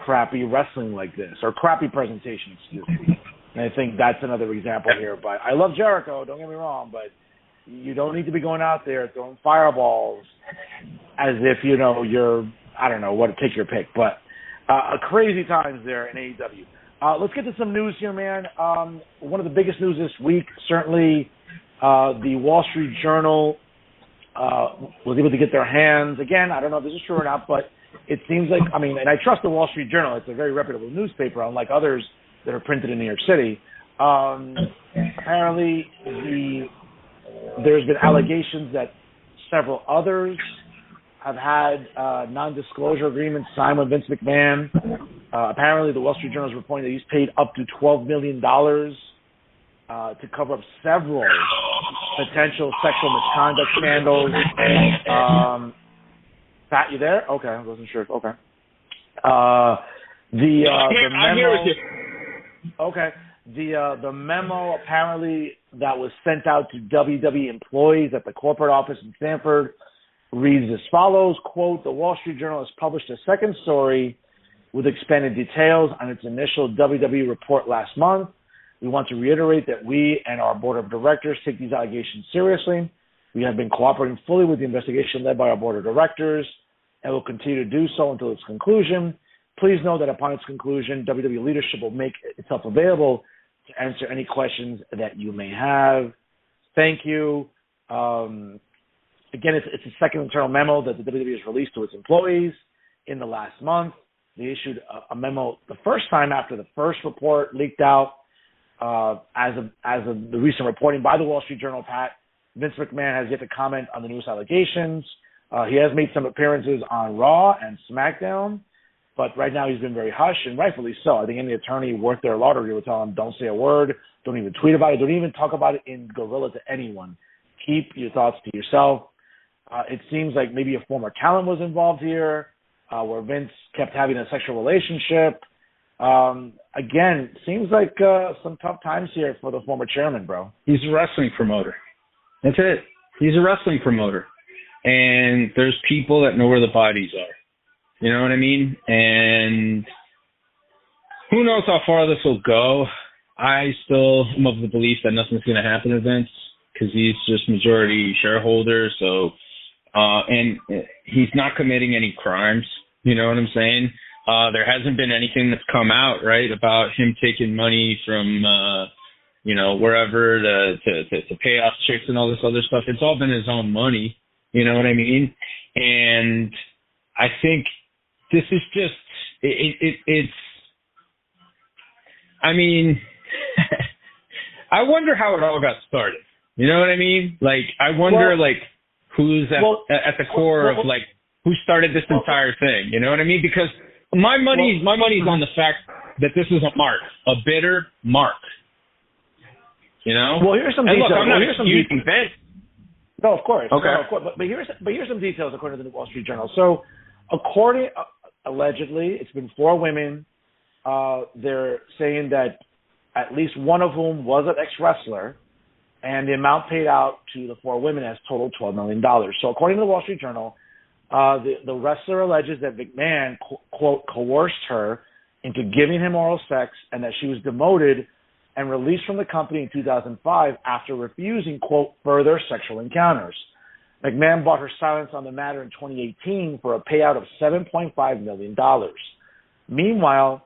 crappy wrestling like this, or crappy presentation, excuse me. And I think that's another example here. But I love Jericho, don't get me wrong, but you don't need to be going out there throwing fireballs as if, you're, I don't know, take your pick. But crazy times there in AEW. Let's get to some news here, man. One of the biggest news this week, certainly the Wall Street Journal was able to get their hands. Again, I don't know if this is true or not, but it seems like, and I trust the Wall Street Journal. It's a very reputable newspaper, unlike others that are printed in New York City. Apparently, there's been allegations that several others have had non-disclosure agreements signed with Vince McMahon. Apparently, the Wall Street Journal is reporting that he's paid up to $12 million to cover up several potential sexual misconduct scandals. Pat, you there? Okay, I wasn't sure. Okay. The memo. I'm here with you. Okay. The memo apparently that was sent out to WWE employees at the corporate office in Stamford reads as follows, quote, "The Wall Street Journal has published a second story with expanded details on its initial WWE report last month. We want to reiterate that we and our board of directors take these allegations seriously. We have been cooperating fully with the investigation led by our board of directors and will continue to do so until its conclusion. Please know that upon its conclusion, WWE leadership will make itself available to answer any questions that you may have. Thank you." Again, it's a second internal memo that the WWE has released to its employees in the last month. They issued a memo the first time after the first report leaked out. As of the recent reporting by the Wall Street Journal, Pat, Vince McMahon has yet to comment on the newest allegations. He has made some appearances on Raw and SmackDown, but right now he's been very hush, and rightfully so. I think any attorney worth their lottery would tell him, don't say a word, don't even tweet about it, don't even talk about it in guerrilla to anyone. Keep your thoughts to yourself. It seems like maybe a former talent was involved here, where Vince kept having a sexual relationship. Again, seems like some tough times here for the former chairman, bro. He's a wrestling promoter. That's it. He's a wrestling promoter. And there's people that know where the bodies are. You know what I mean? And who knows how far this will go. I still am of the belief that nothing's going to happen to Vince. because he's just majority shareholder. So, and he's not committing any crimes. You know what I'm saying? There hasn't been anything that's come out, right, about him taking money from, wherever to pay off chicks and all this other stuff. It's all been his own money. You know what I mean? And I think this is just, it's, I mean, I wonder how it all got started. You know what I mean? Like, I wonder, who's at the core of, who started this entire thing. You know what I mean? Because my money's on the fact that this is a mark, a bitter mark. You know? Well, here's some details. Look, I'm not excusing Vince. No, of course. Okay. No, of course. But here's some details according to the Wall Street Journal. So, allegedly, it's been 4 women. They're saying that at least one of whom was an ex-wrestler, and the amount paid out to the 4 women has totaled $12 million. So according to the Wall Street Journal, the wrestler alleges that McMahon, quote, coerced her into giving him oral sex, and that she was demoted and released from the company in 2005 after refusing, quote, further sexual encounters. McMahon bought her silence on the matter in 2018 for a payout of $7.5 million. Meanwhile,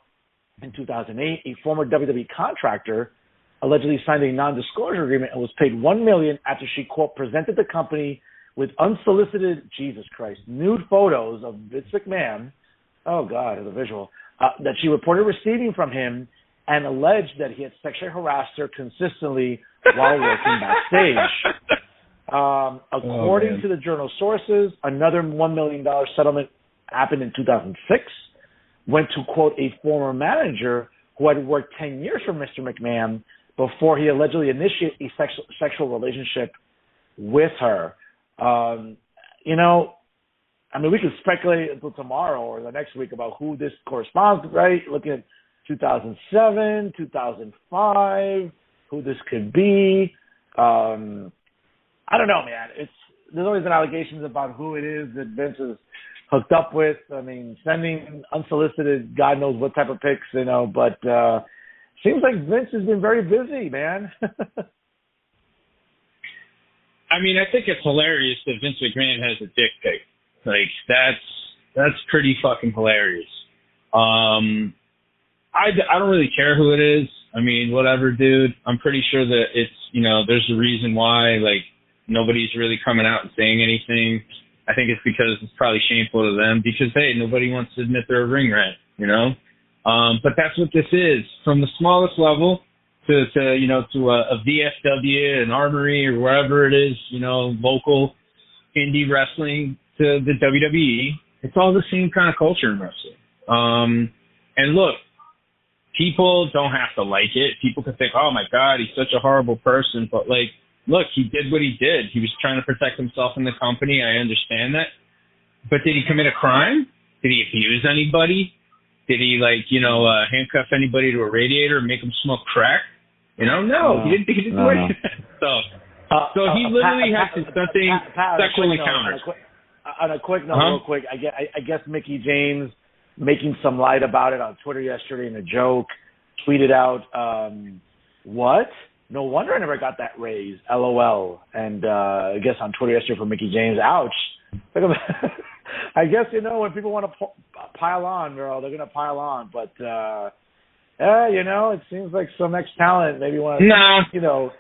in 2008, a former WWE contractor allegedly signed a non-disclosure agreement and was paid $1 million after she, quote, presented the company with unsolicited, Jesus Christ, nude photos of Vince McMahon, oh God, the visual, that she reported receiving from him, and alleged that he had sexually harassed her consistently while working backstage. According to the journal sources, another $1 million settlement happened in 2006, went to, quote, a former manager who had worked 10 years for Mr. McMahon before he allegedly initiated a sexual relationship with her. We could speculate until tomorrow or the next week about who this corresponds to, right? Looking at 2007, 2005, who this could be. I don't know, man. There's always been allegations about who it is that Vince is hooked up with. I mean, sending unsolicited, God knows what type of pics, but seems like Vince has been very busy, man. I mean, I think it's hilarious that Vince McMahon has a dick pic. Like, that's pretty fucking hilarious. I don't really care who it is. I mean, whatever, dude. I'm pretty sure that it's, there's a reason why, nobody's really coming out and saying anything. I think it's because it's probably shameful to them because, hey, nobody wants to admit they're a ring rat, But that's what this is. From the smallest level to a VFW, an Armory, or wherever it is, local indie wrestling, to the WWE. It's all the same kind of culture in wrestling. And look, people don't have to like it. People can think, oh my God, he's such a horrible person. But look, he did what he did. He was trying to protect himself and the company. I understand that. But did he commit a crime? Did he abuse anybody? Did he handcuff anybody to a radiator and make him smoke crack? No, he didn't do anything. So he literally had disgusting sexual encounters. On a quick note, real quick, I guess Mickie James, making some light about it on Twitter yesterday in a joke, tweeted out, what? No wonder I never got that raise, LOL. And I guess on Twitter yesterday for Mickie James, ouch. I guess, when people want to pile on, they're going to pile on. But, it seems like some ex-talent maybe want to,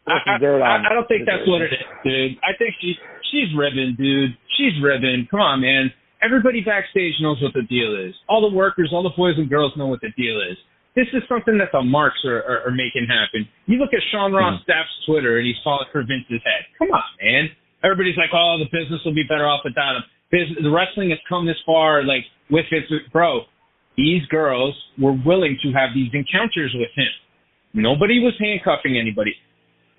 I don't think that's what it is, dude. I think she's ribbing, dude. She's ribbing. Come on, man. Everybody backstage knows what the deal is. All the workers, all the boys and girls know what the deal is. This is something that the marks are making happen. You look at Sean Ross Staff's Twitter, and he's falling for Vince's head. Come on, man. Everybody's like, oh, the business will be better off without him. The wrestling has come this far, with Vince. Bro, these girls were willing to have these encounters with him. Nobody was handcuffing anybody.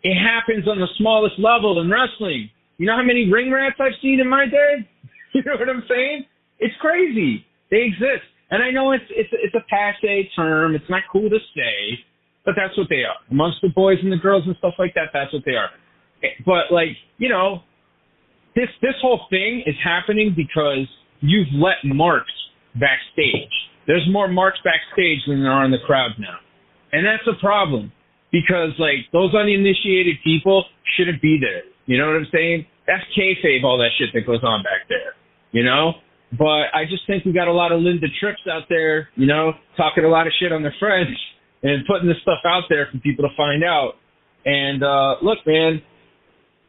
It happens on the smallest level in wrestling. You know how many ring rats I've seen in my day? You know what I'm saying? It's crazy. They exist. And I know it's a passé term. It's not cool to say, but that's what they are. Amongst the boys and the girls and stuff like that, that's what they are. But, this whole thing is happening because you've let marks backstage. There's more marks backstage than there are in the crowd now. And that's a problem. because, like, those uninitiated people shouldn't be there. You know what I'm saying? That's kayfabe, all that shit that goes on back there, you know? But I just think we got a lot of Linda Trips out there, you know, talking a lot of shit on their friends and putting this stuff out there for people to find out. And, look, man,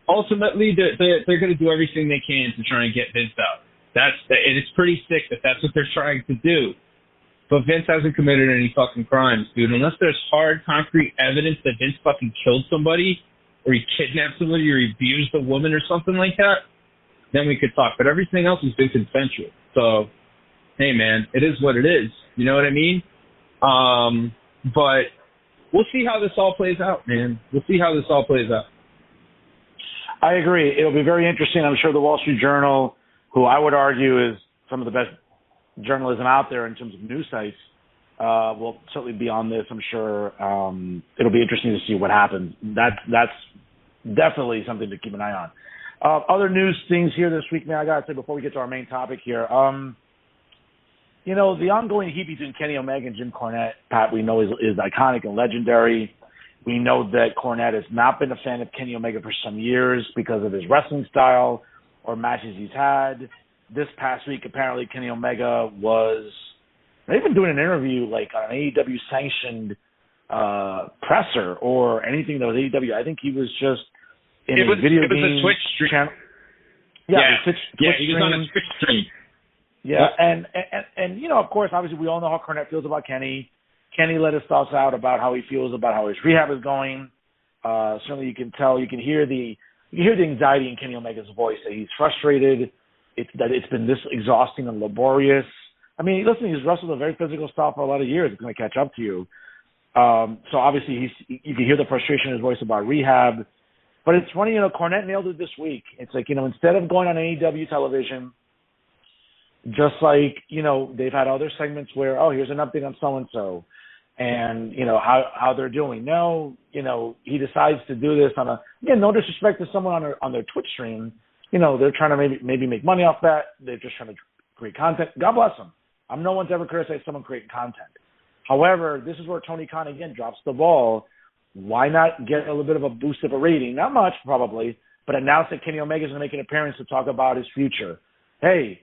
ultimately they're going to do everything they can to try and get Vince out. And it's pretty sick that that's what they're trying to do. But Vince hasn't committed any fucking crimes, dude. Unless there's hard, concrete evidence that Vince fucking killed somebody, or he kidnapped somebody, or he abused a woman or something like that, then we could talk. But everything else has been consensual. So, hey, man, it is what it is. You know what I mean? But we'll see how this all plays out, man. We'll see how this all plays out. I agree. It'll be very interesting. I'm sure the Wall Street Journal, who I would argue is some of the best journalism out there in terms of news sites, will certainly be on this. I'm sure it'll be interesting to see what happens. That's definitely something to keep an eye on. Other news things here this week, man, I got to say before we get to our main topic here, you know, the ongoing heat between Kenny Omega and Jim Cornette, Pat, we know is iconic and legendary. We know that Cornette has not been a fan of Kenny Omega for some years because of his wrestling style or matches he's had. This past week, apparently, Kenny Omega was not even doing an interview like on an AEW sanctioned presser or anything that was AEW. I think he was just in a video game. It was a Twitch stream. Channel. He was on a Twitch stream. Yeah, and you know, of course, obviously, we all know how Cornette feels about Kenny. Kenny let his thoughts out about how he feels about how his rehab is going. Certainly, you can tell, you can hear the anxiety in Kenny Omega's voice. That he's frustrated. It's been this exhausting and laborious. I mean, listen, he's wrestled a very physical style for a lot of years. It's going to catch up to you. So obviously, you can hear the frustration in his voice about rehab. But it's funny, you know, Cornette nailed it this week. It's like, you know, instead of going on AEW television, just like, you know, they've had other segments where, oh, here's an update on so-and-so and, you know, how they're doing. No, you know, he decides to do this again, no disrespect to someone on their Twitch stream. You know, they're trying to maybe make money off that. They're just trying to create content. God bless them. I'm no one's ever criticized someone creating content. However, this is where Tony Khan, again, drops the ball. Why not get a little bit of a boost of a rating? Not much, probably, but announce that Kenny Omega is going to make an appearance to talk about his future. Hey,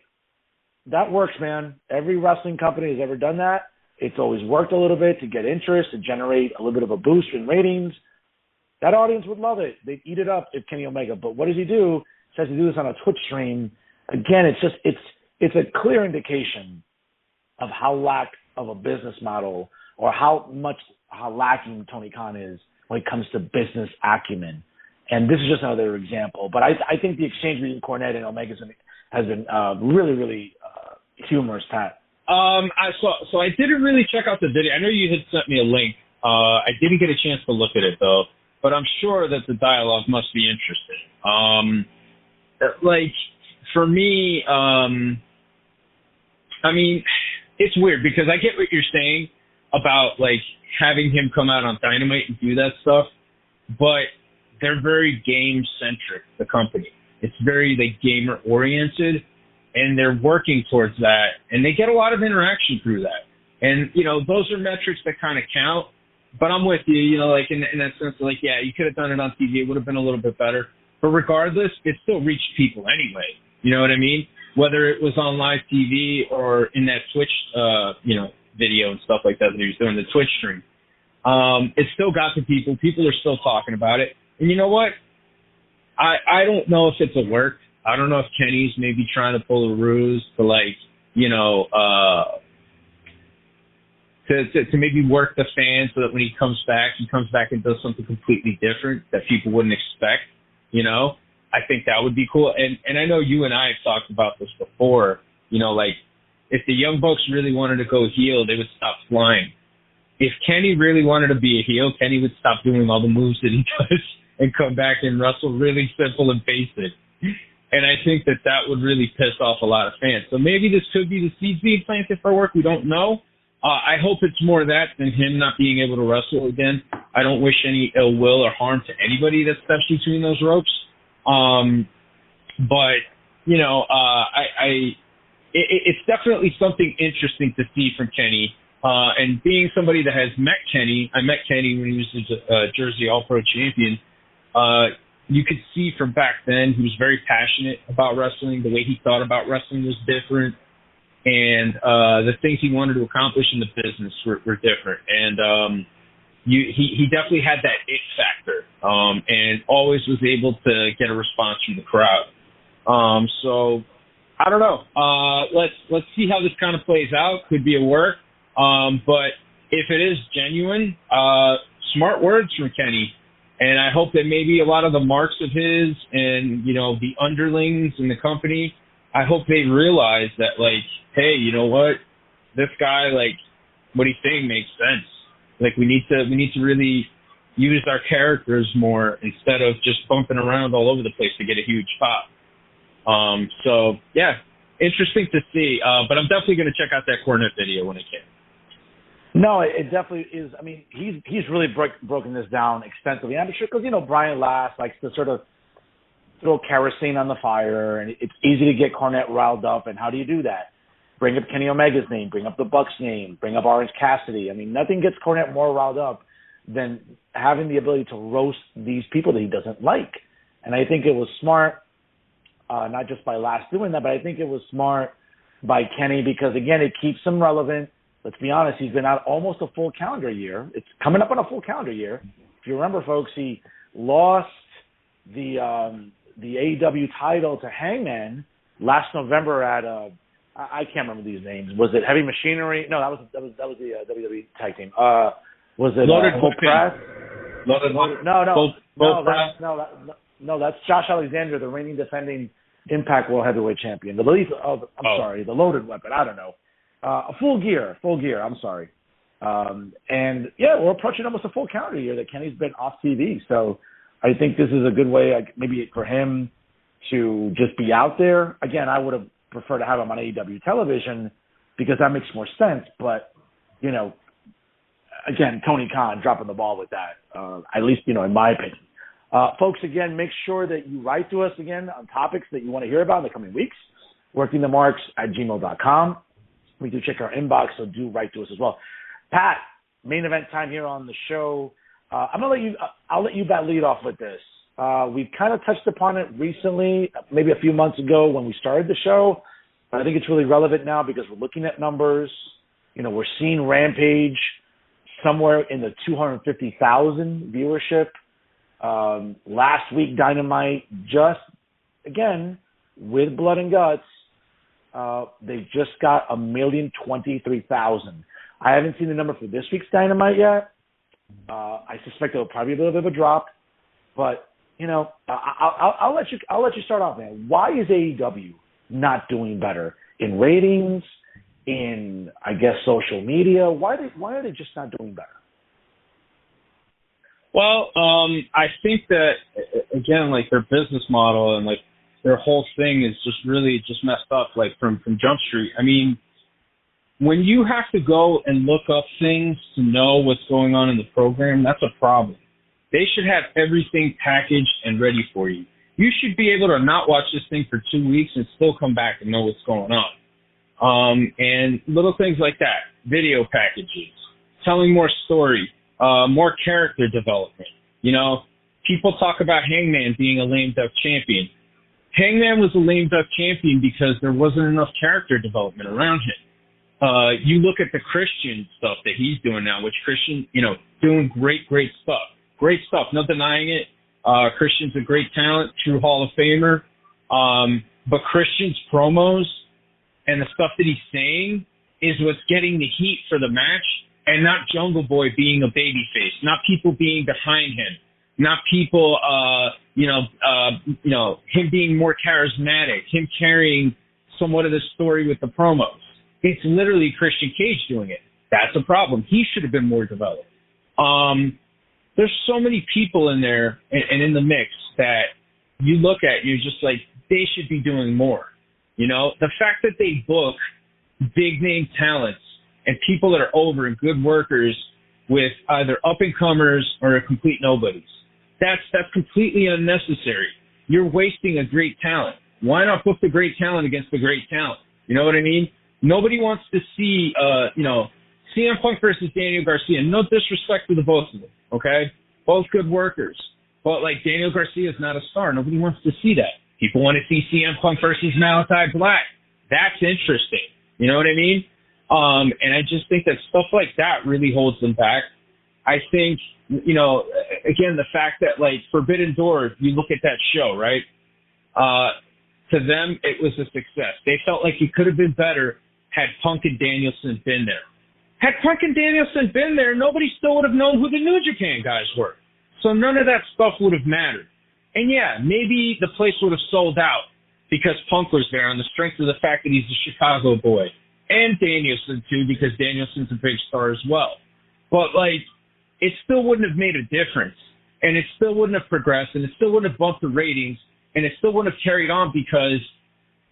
that works, man. Every wrestling company has ever done that. It's always worked a little bit to get interest, to generate a little bit of a boost in ratings. That audience would love it. They'd eat it up if Kenny Omega. But what does he do? He says to do this on a Twitch stream. Again, it's a clear indication of how lack of a business model or how lacking Tony Khan is when it comes to business acumen. And this is just another example. But I think the exchange between Cornette and Omega has been really, really humorous, Pat. So I didn't really check out the video. I know you had sent me a link. I didn't get a chance to look at it, though. But I'm sure that the dialogue must be interesting. Like, for me, I mean, it's weird because I get what you're saying about, like, having him come out on Dynamite and do that stuff, but they're very game-centric, the company. It's very, like, gamer-oriented, and they're working towards that, and they get a lot of interaction through that. And, you know, those are metrics that kind of count, but I'm with you, you know, like, in that sense, like, yeah, you could have done it on TV. It would have been a little bit better. But regardless, it still reached people anyway. You know what I mean? Whether it was on live TV or in that Twitch, you know, video and stuff like that he was doing, the Twitch stream. It still got to people. People are still talking about it. And you know what? I don't know if it's a work. I don't know if Kenny's maybe trying to pull a ruse to, like, you know, to maybe work the fans so that when he comes back and does something completely different that people wouldn't expect, you know? I think that would be cool. And I know you and I have talked about this before, you know, like, if the Young Bucks really wanted to go heel, they would stop flying. If Kenny really wanted to be a heel, Kenny would stop doing all the moves that he does and come back and wrestle really simple and basic. And I think that would really piss off a lot of fans. So maybe this could be the seeds being planted for work. We don't know. I hope it's more that than him not being able to wrestle again. I don't wish any ill will or harm to anybody that steps between those ropes. But, you know, it's definitely something interesting to see from Kenny And being somebody that has met Kenny, I met Kenny when he was a Jersey All-Pro champion. You could see from back then he was very passionate about wrestling. The way he thought about wrestling was different. And the things he wanted to accomplish in the business were different. And he definitely had that it factor, and always was able to get a response from the crowd. So I don't know. Let's see how this kind of plays out. Could be a work. But if it is genuine, smart words from Kenny. And I hope that maybe a lot of the marks of his and, the underlings in the company, I hope they realize that, like, hey, you know what? This guy, like, what he's saying makes sense. Like, we need to really use our characters more instead of just bumping around all over the place to get a huge pop. So, yeah, interesting to see. But I'm definitely going to check out that Cornette video when I can. No, it definitely is. I mean, he's really broken this down extensively. I'm sure because, Brian Last likes to sort of throw kerosene on the fire, and it's easy to get Cornette riled up. And how do you do that? Bring up Kenny Omega's name, bring up the Bucks name, bring up Orange Cassidy. I mean, nothing gets Cornette more riled up than having the ability to roast these people that he doesn't like. And I think it was smart, not just by Last doing that, but I think it was smart by Kenny because, again, it keeps him relevant. Let's be honest, he's been out almost a full calendar year. It's coming up on a full calendar year. If you remember, folks, he lost the AEW title to Hangman last November at I can't remember these names. Was it Heavy Machinery? No, that was the WWE tag team. Was it Loaded Full Press? No, that's Josh Alexander, the reigning defending Impact World Heavyweight Champion. The Loaded Weapon. I don't know. Full gear. I'm sorry. And yeah, we're approaching almost a full calendar year that Kenny's been off TV. So I think this is a good way, maybe for him to just be out there. Again, I would have preferred to have him on AEW television because that makes more sense. But, again, Tony Khan dropping the ball with that, at least, in my opinion. Folks, again, make sure that you write to us again on topics that you want to hear about in the coming weeks. workingthemarks@gmail.com. We do check our inbox, so do write to us as well. Pat, main event time here on the show. I'll let you bat lead off with this. We've kind of touched upon it recently, maybe a few months ago when we started the show, but I think it's really relevant now because we're looking at numbers. We're seeing Rampage somewhere in the 250,000 viewership. Last week, Dynamite just, again, with Blood and Guts, they just got 1,023,000. I haven't seen the number for this week's Dynamite yet. I suspect it'll probably be a little bit of a drop, but I'll let you start off, man. Why is AEW not doing better in ratings, in social media? Why are they just not doing better? Well, I think that again, like their business model and like their whole thing is just really just messed up, like from Jump Street. I mean, when you have to go and look up things to know what's going on in the program, that's a problem. They should have everything packaged and ready for you. You should be able to not watch this thing for 2 weeks and still come back and know what's going on. And little things like that, video packages, telling more story, more character development. People talk about Hangman being a lame duck champion. Hangman was a lame duck champion because there wasn't enough character development around him. You look at the Christian stuff that he's doing now, which Christian, doing great stuff. Great stuff, no denying it. Christian's a great talent, true Hall of Famer. But Christian's promos and the stuff that he's saying is what's getting the heat for the match, and not Jungle Boy being a babyface, not people being behind him, not people, him being more charismatic, him carrying somewhat of the story with the promos. It's literally Christian Cage doing it. That's a problem. He should have been more developed. There's so many people in there and in the mix that you look at and you're just like, they should be doing more. The fact that they book big name talents and people that are over and good workers with either up and comers or complete nobodies, that's completely unnecessary. You're wasting a great talent. Why not book the great talent against the great talent? You know what I mean? Nobody wants to see, CM Punk versus Daniel Garcia. No disrespect to the both of them, okay? Both good workers. But, like, Daniel Garcia is not a star. Nobody wants to see that. People want to see CM Punk versus Malachi Black. That's interesting. You know what I mean? And I just think that stuff like that really holds them back. I think, you know, again, the fact that, like, Forbidden Door, you look at that show, right? To them, it was a success. They felt like it could have been better had Punk and Danielson been there. Had Punk and Danielson been there, nobody still would have known who the New Japan guys were. So none of that stuff would have mattered. And yeah, maybe the place would have sold out because Punk was there on the strength of the fact that he's a Chicago boy. And Danielson, too, because Danielson's a big star as well. But, like, it still wouldn't have made a difference. And it still wouldn't have progressed. And it still wouldn't have bumped the ratings. And it still wouldn't have carried on because,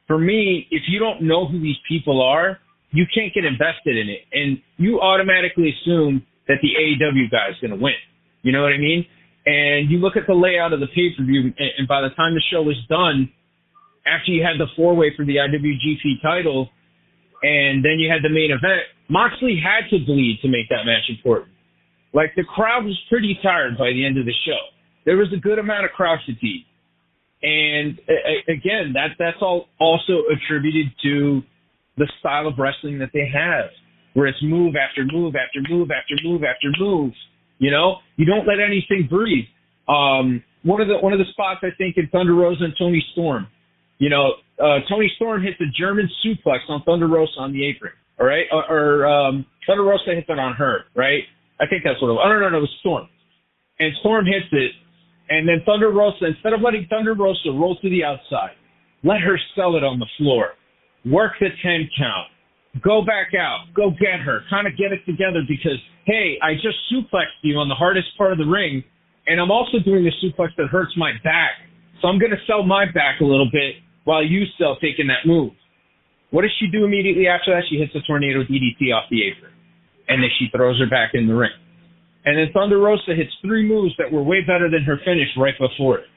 for me, if you don't know who these people are, you can't get invested in it. And you automatically assume that the AEW guy is going to win. You know what I mean? And you look at the layout of the pay-per-view, and by the time the show was done, after you had the four-way for the IWGP title, and then you had the main event, Moxley had to bleed to make that match important. Like, the crowd was pretty tired by the end of the show. There was a good amount of crowd fatigue. And, again, that's all also attributed to the style of wrestling that they have, where it's move after move after move after move after move. You know, you don't let anything breathe. One of the spots, I think, in Thunder Rosa and Tony Storm, you know, Tony Storm hits a German suplex on Thunder Rosa on the apron, all right? Or Thunder Rosa hits it on her, right? I think that's what it was. Oh, no, it was Storm. And Storm hits it, and then Thunder Rosa, instead of letting Thunder Rosa roll to the outside, let her sell it on the floor. Work the 10 count. Go back out. Go get her. Kind of get it together because, hey, I just suplexed you on the hardest part of the ring, and I'm also doing a suplex that hurts my back. So I'm going to sell my back a little bit while you still taking that move. What does she do immediately after that? She hits a tornado DDT off the apron, and then she throws her back in the ring. And then Thunder Rosa hits 3 moves that were way better than her finish right before it.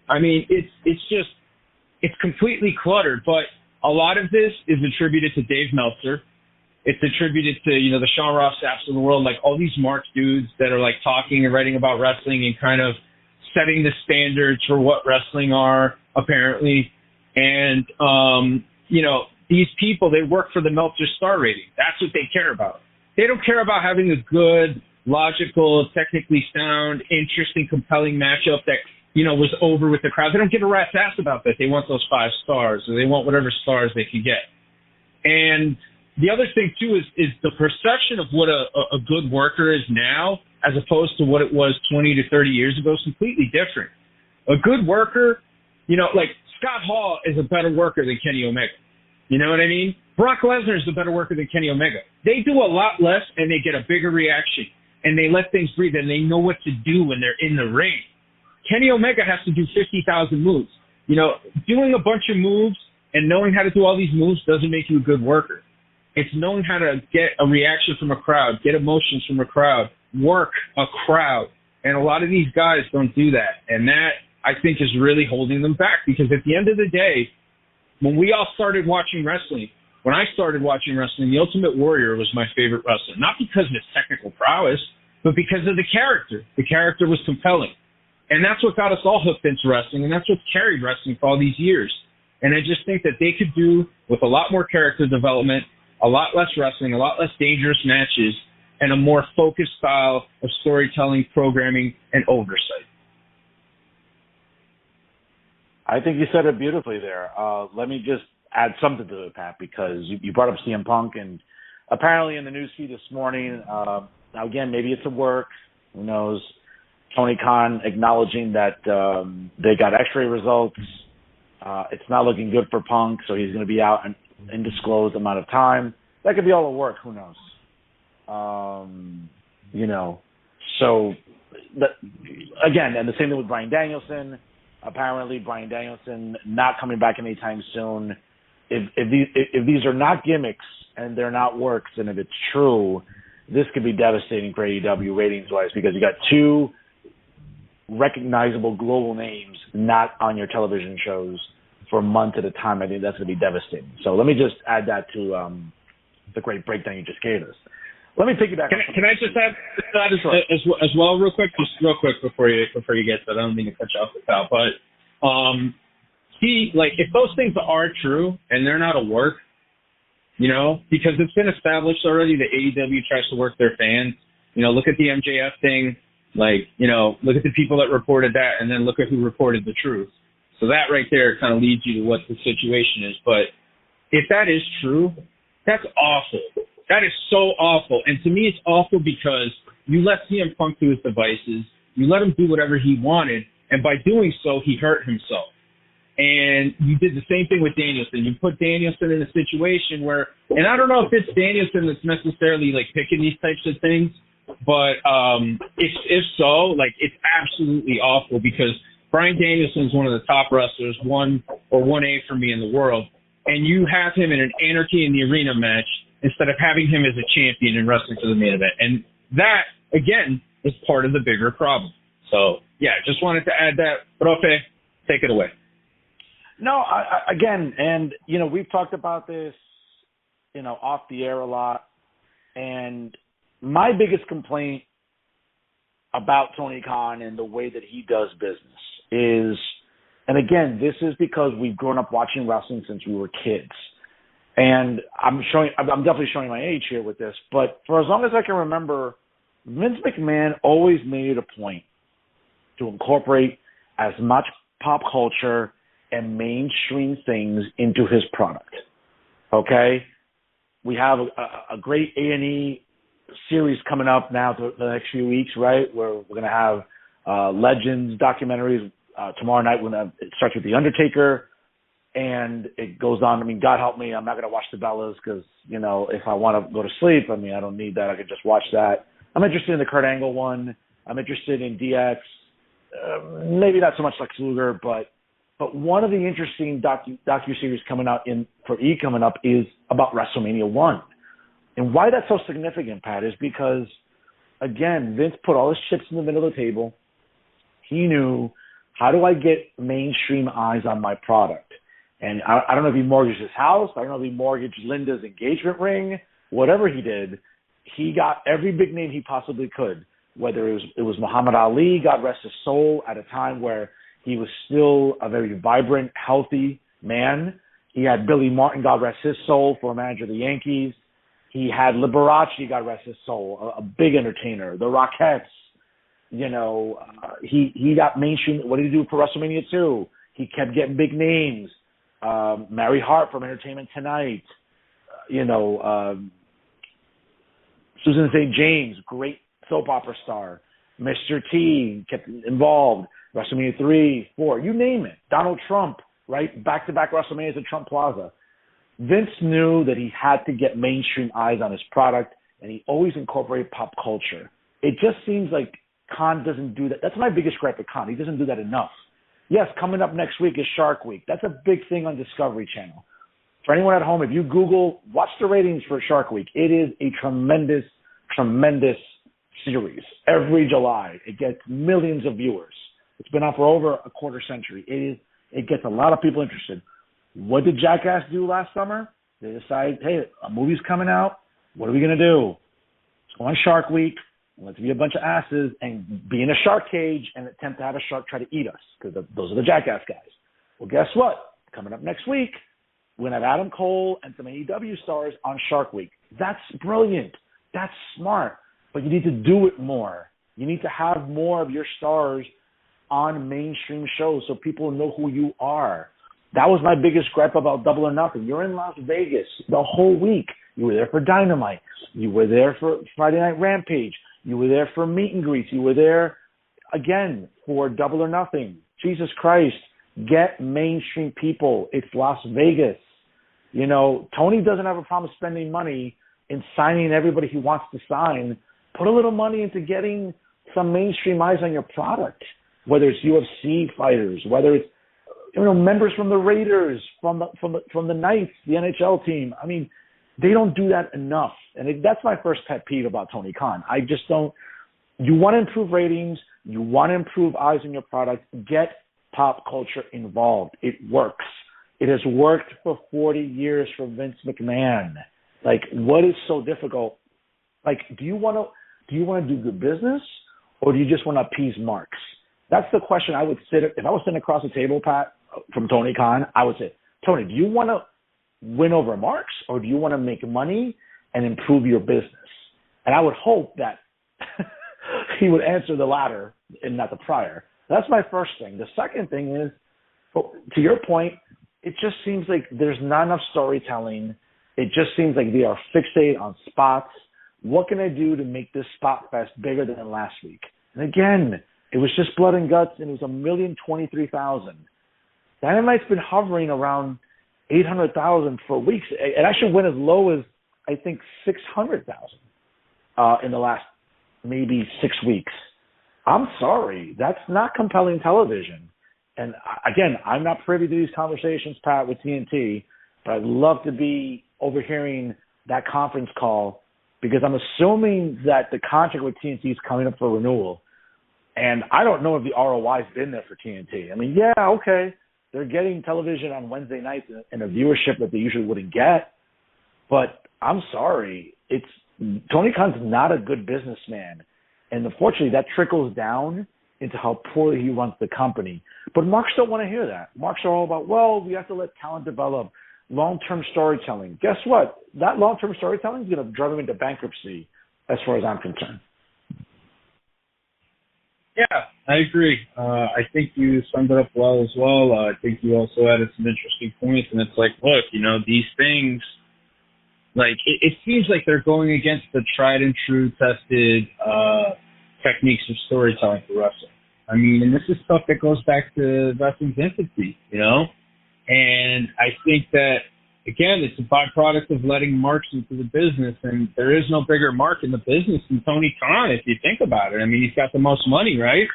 I mean, it's completely cluttered, but a lot of this is attributed to Dave Meltzer. It's attributed to, you know, the Sean Ross Sapps of the world, like all these Mark dudes that are like talking and writing about wrestling and kind of setting the standards for what wrestling are, apparently. And, you know, these people, they work for the Meltzer star rating. That's what they care about. They don't care about having a good, logical, technically sound, interesting, compelling matchup that, you know, was over with the crowd. They don't give a rat's ass about that. They want those 5 stars, or they want whatever stars they can get. And the other thing, too, is the perception of what a good worker is now as opposed to what it was 20 to 30 years ago is completely different. A good worker, you know, like Scott Hall is a better worker than Kenny Omega. You know what I mean? Brock Lesnar is a better worker than Kenny Omega. They do a lot less, and they get a bigger reaction. And they let things breathe, and they know what to do when they're in the ring. Kenny Omega has to do 50,000 moves. You know, doing a bunch of moves and knowing how to do all these moves doesn't make you a good worker. It's knowing how to get a reaction from a crowd, get emotions from a crowd, work a crowd. And a lot of these guys don't do that. And that, I think, is really holding them back. Because at the end of the day, when we all started watching wrestling, when I started watching wrestling, the Ultimate Warrior was my favorite wrestler. Not because of his technical prowess, but because of the character. The character was compelling. And that's what got us all hooked into wrestling, and that's what carried wrestling for all these years. And I just think that they could do with a lot more character development, a lot less wrestling, a lot less dangerous matches, and a more focused style of storytelling, programming, and oversight. I think you said it beautifully there. Let me just add something to it, Pat, because you brought up CM Punk, and apparently in the news feed this morning, now again, maybe it's a work, who knows, Tony Khan acknowledging that they got x-ray results. It's not looking good for Punk, so he's going to be out an undisclosed amount of time. That could be all a work. Who knows? You know, so again, and the same thing with Bryan Danielson. Apparently, Bryan Danielson not coming back anytime soon. If these are not gimmicks and they're not works, and if it's true, this could be devastating for AEW ratings-wise because you got 2 recognizable global names not on your television shows for months at a time. I think that's going to be devastating. So let me just add that to the great breakdown you just gave us. Let me piggyback. Can I just add that as well, real quick before you get to that? I don't mean to cut you off the top, but if those things are true and they're not a work, because it's been established already that AEW tries to work their fans. Look at the MJF thing. Look at the people that reported that, and then look at who reported the truth. So that right there kind of leads you to what the situation is. But if that is true, that's awful. That is so awful. And to me, it's awful because you let CM Punk do his devices. You let him do whatever he wanted. And by doing so, he hurt himself. And you did the same thing with Danielson. You put Danielson in a situation where, and I don't know if it's Danielson that's necessarily picking these types of things, but if so, it's absolutely awful because Bryan Danielson is one of the top wrestlers, 1A for me in the world, and you have him in an Anarchy in the Arena match instead of having him as a champion and wrestling for the main event. And that, again, is part of the bigger problem. So, yeah, just wanted to add that. Profe, take it away. No, we've talked about this, off the air a lot. And my biggest complaint about Tony Khan and the way that he does business is, and again, this is because we've grown up watching wrestling since we were kids. And I'm definitely showing my age here with this, but for as long as I can remember, Vince McMahon always made it a point to incorporate as much pop culture and mainstream things into his product. Okay? We have a great A&E series coming up now the next few weeks, right? Where we're going to have Legends documentaries tomorrow night. It starts with The Undertaker, and it goes on. I mean, God help me, I'm not going to watch the Bellas because, if I want to go to sleep, I don't need that. I could just watch that. I'm interested in the Kurt Angle one. I'm interested in DX. Maybe not so much Lex Luger, but one of the interesting docu-series coming out for E coming up is about WrestleMania 1. And why that's so significant, Pat, is because, again, Vince put all his chips in the middle of the table. He knew, how do I get mainstream eyes on my product? And I don't know if he mortgaged his house. I don't know if he mortgaged Linda's engagement ring. Whatever he did, he got every big name he possibly could, whether it was Muhammad Ali, God rest his soul, at a time where he was still a very vibrant, healthy man. He had Billy Martin, God rest his soul, former manager of the Yankees. He had Liberace, God rest his soul, a big entertainer. The Rockettes, he got mainstream. What did he do for WrestleMania 2? He kept getting big names. Mary Hart from Entertainment Tonight. Susan St. James, great soap opera star. Mr. T kept involved. WrestleMania 3, 4, you name it. Donald Trump, right? Back-to-back WrestleManias at Trump Plaza. Vince knew that he had to get mainstream eyes on his product, and he always incorporated pop culture. It just seems like Khan doesn't do that. That's my biggest gripe with Khan. He doesn't do that enough. Yes, coming up next week is Shark Week. That's a big thing on Discovery Channel. For anyone at home, if you Google, watch the ratings for Shark Week. It is a tremendous, tremendous series. Every July, it gets millions of viewers. It's been on for over a quarter century. It gets a lot of people interested. What did Jackass do last summer? They decided, hey, a movie's coming out. What are we going to do? Let's go on Shark Week. Let's be a bunch of asses and be in a shark cage and attempt to have a shark try to eat us, because those are the Jackass guys. Well, guess what? Coming up next week, we're going to have Adam Cole and some AEW stars on Shark Week. That's brilliant. That's smart. But you need to do it more. You need to have more of your stars on mainstream shows so people know who you are. That was my biggest gripe about Double or Nothing. You're in Las Vegas the whole week. You were there for Dynamite. You were there for Friday Night Rampage. You were there for meet and greets. You were there, again, for Double or Nothing. Jesus Christ, get mainstream people. It's Las Vegas. Tony doesn't have a problem spending money in signing everybody he wants to sign. Put a little money into getting some mainstream eyes on your product, whether it's UFC fighters, whether it's members from the Raiders, from the Knights, the NHL team. I mean, they don't do that enough. And that's my first pet peeve about Tony Khan. I just don't. You want to improve ratings. You want to improve eyes on your product. Get pop culture involved. It works. It has worked for 40 years for Vince McMahon. What is so difficult Like, do you want to do good business, or do you just want to appease marks? That's the question I would sit if I was sitting across the table, Pat, from Tony Khan. I would say, Tony, do you want to win over marks, or do you want to make money and improve your business? And I would hope that he would answer the latter and not the prior. That's my first thing. The second thing is, to your point, it just seems like there's not enough storytelling. It just seems like they are fixated on spots. What can I do to make this spot fest bigger than last week? And again, it was just Blood and Guts, and it was 1,023,000. Dynamite's been hovering around 800,000 for weeks. It actually went as low as, I think, 600,000 in the last maybe 6 weeks. I'm sorry. That's not compelling television. And again, I'm not privy to these conversations, Pat, with TNT, but I'd love to be overhearing that conference call, because I'm assuming that the contract with TNT is coming up for renewal. And I don't know if the ROI's been there for TNT. I mean, yeah, okay, they're getting television on Wednesday nights and a viewership that they usually wouldn't get. But I'm sorry, Tony Khan's not a good businessman. And unfortunately, that trickles down into how poorly he runs the company. But marks don't want to hear that. Marks are all about, well, we have to let talent develop, long-term storytelling. Guess what? That long-term storytelling is going to drive him into bankruptcy, as far as I'm concerned. Yeah, I agree. I think you summed it up well as well. I think you also added some interesting points, and it's like, look, these things, like, it seems like they're going against the tried and true tested techniques of storytelling for wrestling. I mean, and this is stuff that goes back to wrestling's infancy, And I think that, again, it's a byproduct of letting marks into the business, and there is no bigger mark in the business than Tony Khan, if you think about it. I mean, he's got the most money, right?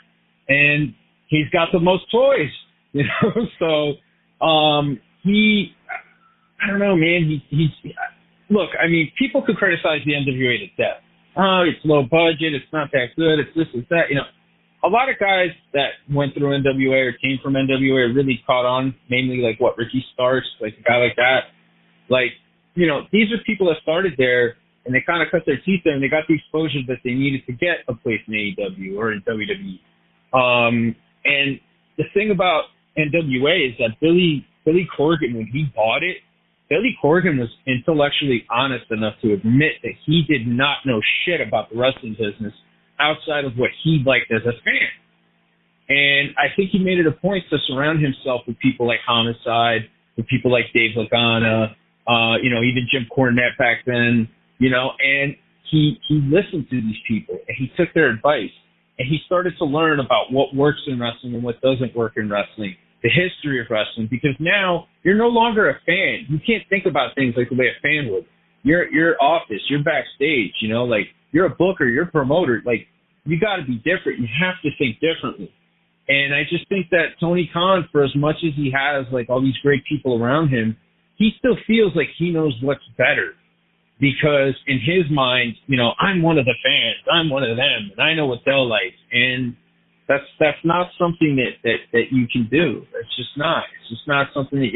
And he's got the most toys, So I don't know, man. Look, I mean, people could criticize the NWA to death. Oh, it's low budget, it's not that good, it's this, it's that, A lot of guys that went through NWA or came from NWA really caught on, mainly like Ricky Starks, like a guy like that. Like, these are people that started there and they kind of cut their teeth there and they got the exposure that they needed to get a place in AEW or in WWE. And the thing about NWA is that Billy Corgan, when he bought it, Billy Corgan was intellectually honest enough to admit that he did not know shit about the wrestling business outside of what he liked as a fan. And I think he made it a point to surround himself with people like Homicide, with people like Dave Lagana, even Jim Cornette back then, and he listened to these people and he took their advice and he started to learn about what works in wrestling and what doesn't work in wrestling, the history of wrestling, because now you're no longer a fan. You can't think about things like the way a fan would. You're office, you're backstage, like you're a booker, you're a promoter, like you got to be different. You have to think differently. And I just think that Tony Khan, for as much as he has like all these great people around him, he still feels like he knows what's better, because in his mind, I'm one of the fans, I'm one of them, and I know what they'll like. And that's not something that you can do. It's just not. It's just not something that,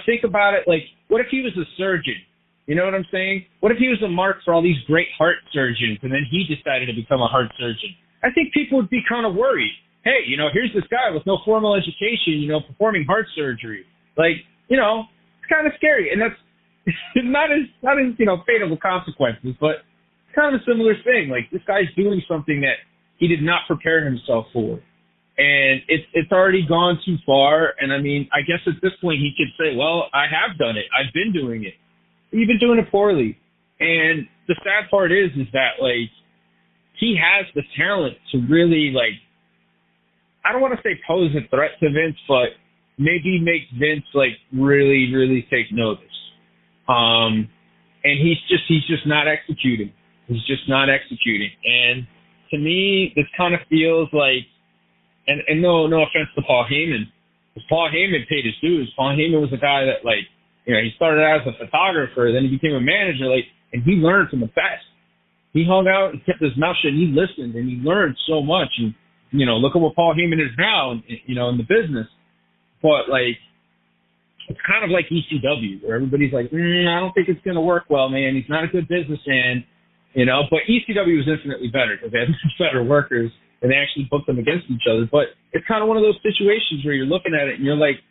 think about it. Like, what if he was a surgeon? You know what I'm saying? What if he was a mark for all these great heart surgeons and then he decided to become a heart surgeon? I think people would be kind of worried. Hey, here's this guy with no formal education, performing heart surgery. Like, it's kind of scary. And that's not as fatal consequences, but it's kind of a similar thing. Like, this guy's doing something that he did not prepare himself for. And it's already gone too far. And I mean, I guess at this point he could say, well, I have done it. I've been doing it. You've been doing it poorly. And the sad part is that, like, he has the talent to really, like, I don't want to say pose a threat to Vince, but maybe make Vince, like, really, really take notice. And he's just not executing. He's just not executing. And to me, this kind of feels like, and no offense to Paul Heyman, because Paul Heyman paid his dues. Paul Heyman was a guy that, like, he started out as a photographer, then he became a manager, like, and he learned from the best. He hung out and kept his mouth shut, and he listened, and he learned so much. And, look at what Paul Heyman is now, in the business. But, like, it's kind of like ECW, where everybody's like, I don't think it's going to work well, man. He's not a good businessman. you know. But ECW was infinitely better because they had better workers and they actually booked them against each other. But it's kind of one of those situations where you're looking at it and you're like,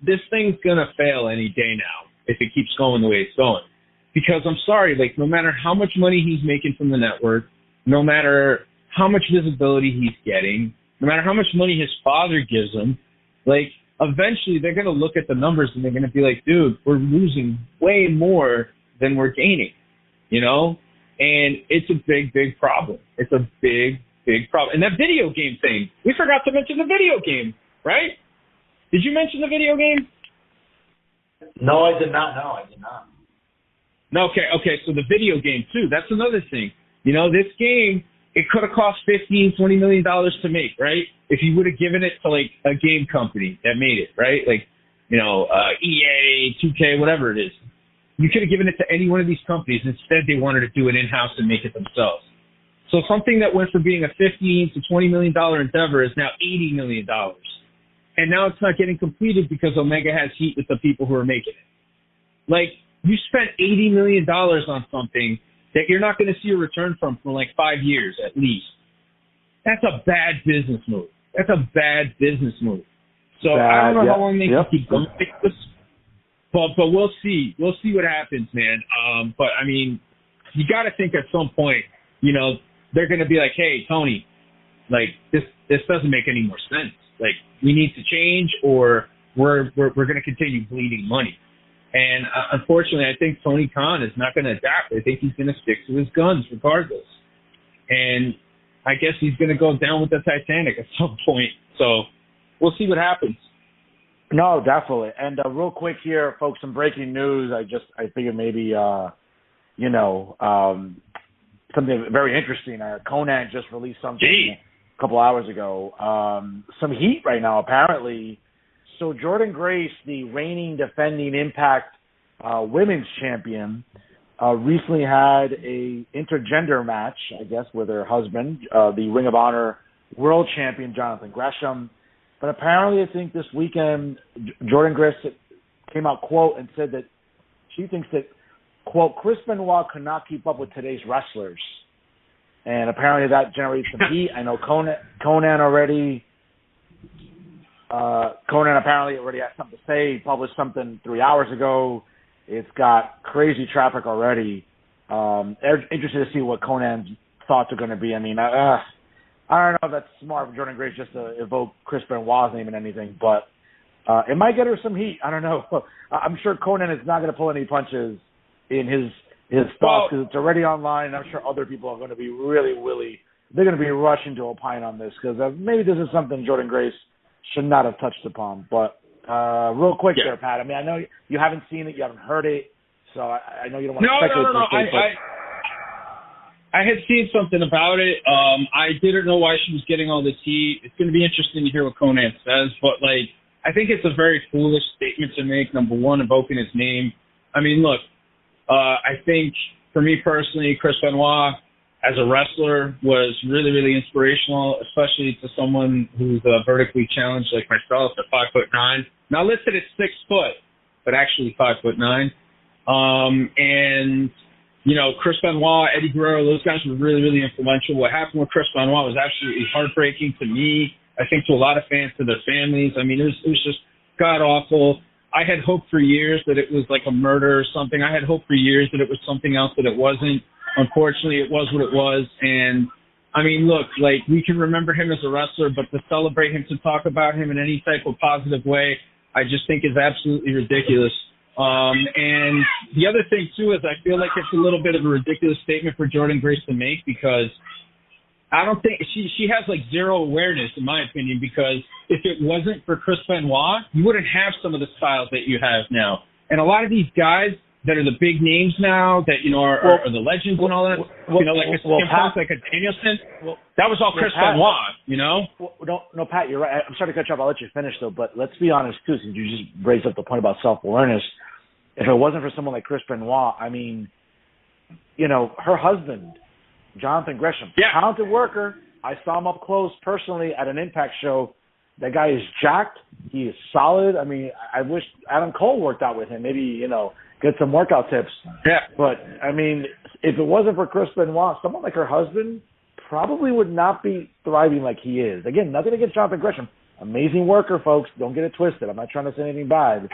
this thing's gonna fail any day now if it keeps going the way it's going. Because I'm sorry, like, no matter how much money he's making from the network, no matter how much visibility he's getting, no matter how much money his father gives him, like, eventually they're going to look at the numbers and they're going to be like, dude, we're losing way more than we're gaining, you know? And it's a big, big problem. It's a big, big problem. And that video game thing, we forgot to mention the video game, right? Did you mention the video game? No, I did not. No, I did not. No, okay, so the video game, too, that's another thing. You know, this game, it could have cost $15, $20 million to make, right? If you would have given it to, like, a game company that made it, right? Like, you know, EA, 2K, whatever it is. You could have given it to any one of these companies. Instead, they wanted to do it in-house and make it themselves. So something that went from being a $15 to $20 million endeavor is now $80 million. And now it's not getting completed because Omega has heat with the people who are making it. Like, you spent $80 million on something that you're not going to see a return from for like 5 years at least. That's a bad business move. That's a bad business move. So I don't know how long they can keep going like this, but we'll see. We'll see what happens, man. But I mean, you got to think at some point, you know, they're going to be like, hey, Tony, like this doesn't make any more sense. Like, we need to change, or we're going to continue bleeding money. And unfortunately, I think Tony Khan is not going to adapt. I think he's going to stick to his guns regardless. And I guess he's going to go down with the Titanic at some point. So we'll see what happens. No, definitely. And real quick here, folks, some breaking news. I figured maybe, something very interesting. Conan just released something a couple hours ago. Some heat right now, apparently. So Jordan Grace, the reigning defending Impact women's champion, recently had a intergender match, I guess, with her husband, the Ring of Honor world champion, Jonathan Gresham. But apparently, I think this weekend, Jordan Grace came out, quote, and said that she thinks that, quote, Chris Benoit could not keep up with today's wrestlers. And apparently that generates some heat. I know Conan already... Conan apparently already has something to say. He published something 3 hours ago. It's got crazy traffic already. Interested to see what Conan's thoughts are going to be. I mean, I don't know if that's smart for Jordan Grace just to evoke Chris Benoit's name and anything, but it might get her some heat. I don't know. I'm sure Conan is not going to pull any punches in his thoughts because it's already online, and I'm sure other people are going to be they're going to be rushing to opine on this because maybe this is something Jordan Grace should not have touched upon. But real quick there, Pat. I mean, I know you haven't seen it, you haven't heard it, so I know you don't want to speculate. No. I had seen something about it. I didn't know why she was getting all this heat. It's going to be interesting to hear what Conan says, but like, I think it's a very foolish statement to make. Number one, invoking his name. I mean, look, I think for me personally, Chris Benoit as a wrestler was really, really inspirational, especially to someone who's vertically challenged like myself at 5'9". Not listed at 6 foot, but actually 5'9". And, you know, Chris Benoit, Eddie Guerrero, those guys were really, really influential. What happened with Chris Benoit was absolutely heartbreaking to me. I think to a lot of fans, to their families. I mean, it was just god-awful. I had hoped for years that it was like a murder or something. I had hoped for years that it was something else that it wasn't. Unfortunately, it was what it was. And, I mean, look, like, we can remember him as a wrestler, but to celebrate him, to talk about him in any type of positive way, I just think is absolutely ridiculous. And the other thing, too, is I feel like it's a little bit of a ridiculous statement for Jordan Grace to make because I don't think she has, like, zero awareness, in my opinion, because if it wasn't for Chris Benoit, you wouldn't have some of the styles that you have now. And a lot of these guys that are the big names now, that, you know, are the legends and all that, you know, like a Kim Punk, like a Danielson, that was all Chris Benoit, you know? No, Pat, you're right. I'm sorry to cut you off. I'll let you finish, though, but let's be honest, too, since you just raised up the point about self-awareness. If it wasn't for someone like Chris Benoit, I mean, you know, her husband, Jonathan Gresham, talented worker. I saw him up close personally at an Impact show. That guy is jacked. He is solid. I mean, I wish Adam Cole worked out with him. Maybe, get some workout tips. Yeah. But, I mean, if it wasn't for Chris Benoit, someone like her husband probably would not be thriving like he is. Again, nothing against Jonathan Gresham. Amazing worker, folks. Don't get it twisted. I'm not trying to say anything bad.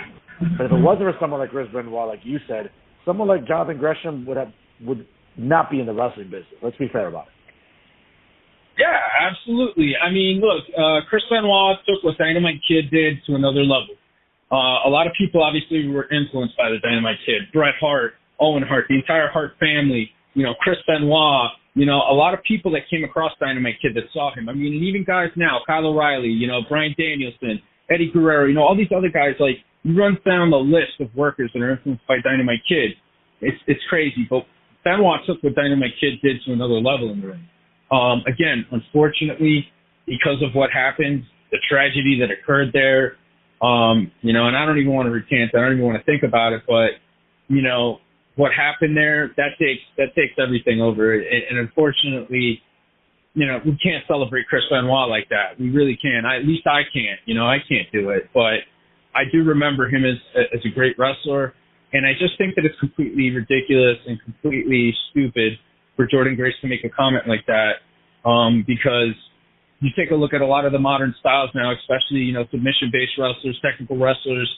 But if it wasn't for someone like Chris Benoit, like you said, someone like Jonathan Gresham would not be in the wrestling business. Let's be fair about it. Yeah, absolutely. I mean, look, Chris Benoit took what Dynamite Kid did to another level. A lot of people obviously were influenced by the Dynamite Kid. Bret Hart, Owen Hart, the entire Hart family, Chris Benoit, a lot of people that came across Dynamite Kid that saw him. I mean, and even guys now, Kyle O'Reilly, Bryan Danielson, Eddie Guerrero, all these other guys, like, you run down the list of workers that are influenced by Dynamite Kid. It's crazy, but Benoit took what Dynamite Kid did to another level in the ring. Again, unfortunately, because of what happened, the tragedy that occurred there, and I don't even want to recant, I don't even want to think about it, but, what happened there, that takes everything over. And unfortunately, we can't celebrate Chris Benoit like that. We really can't. At least I can't. I can't do it. But I do remember him as a great wrestler, and I just think that it's completely ridiculous and completely stupid for Jordynne Grace to make a comment like that, because you take a look at a lot of the modern styles now, especially, submission-based wrestlers, technical wrestlers,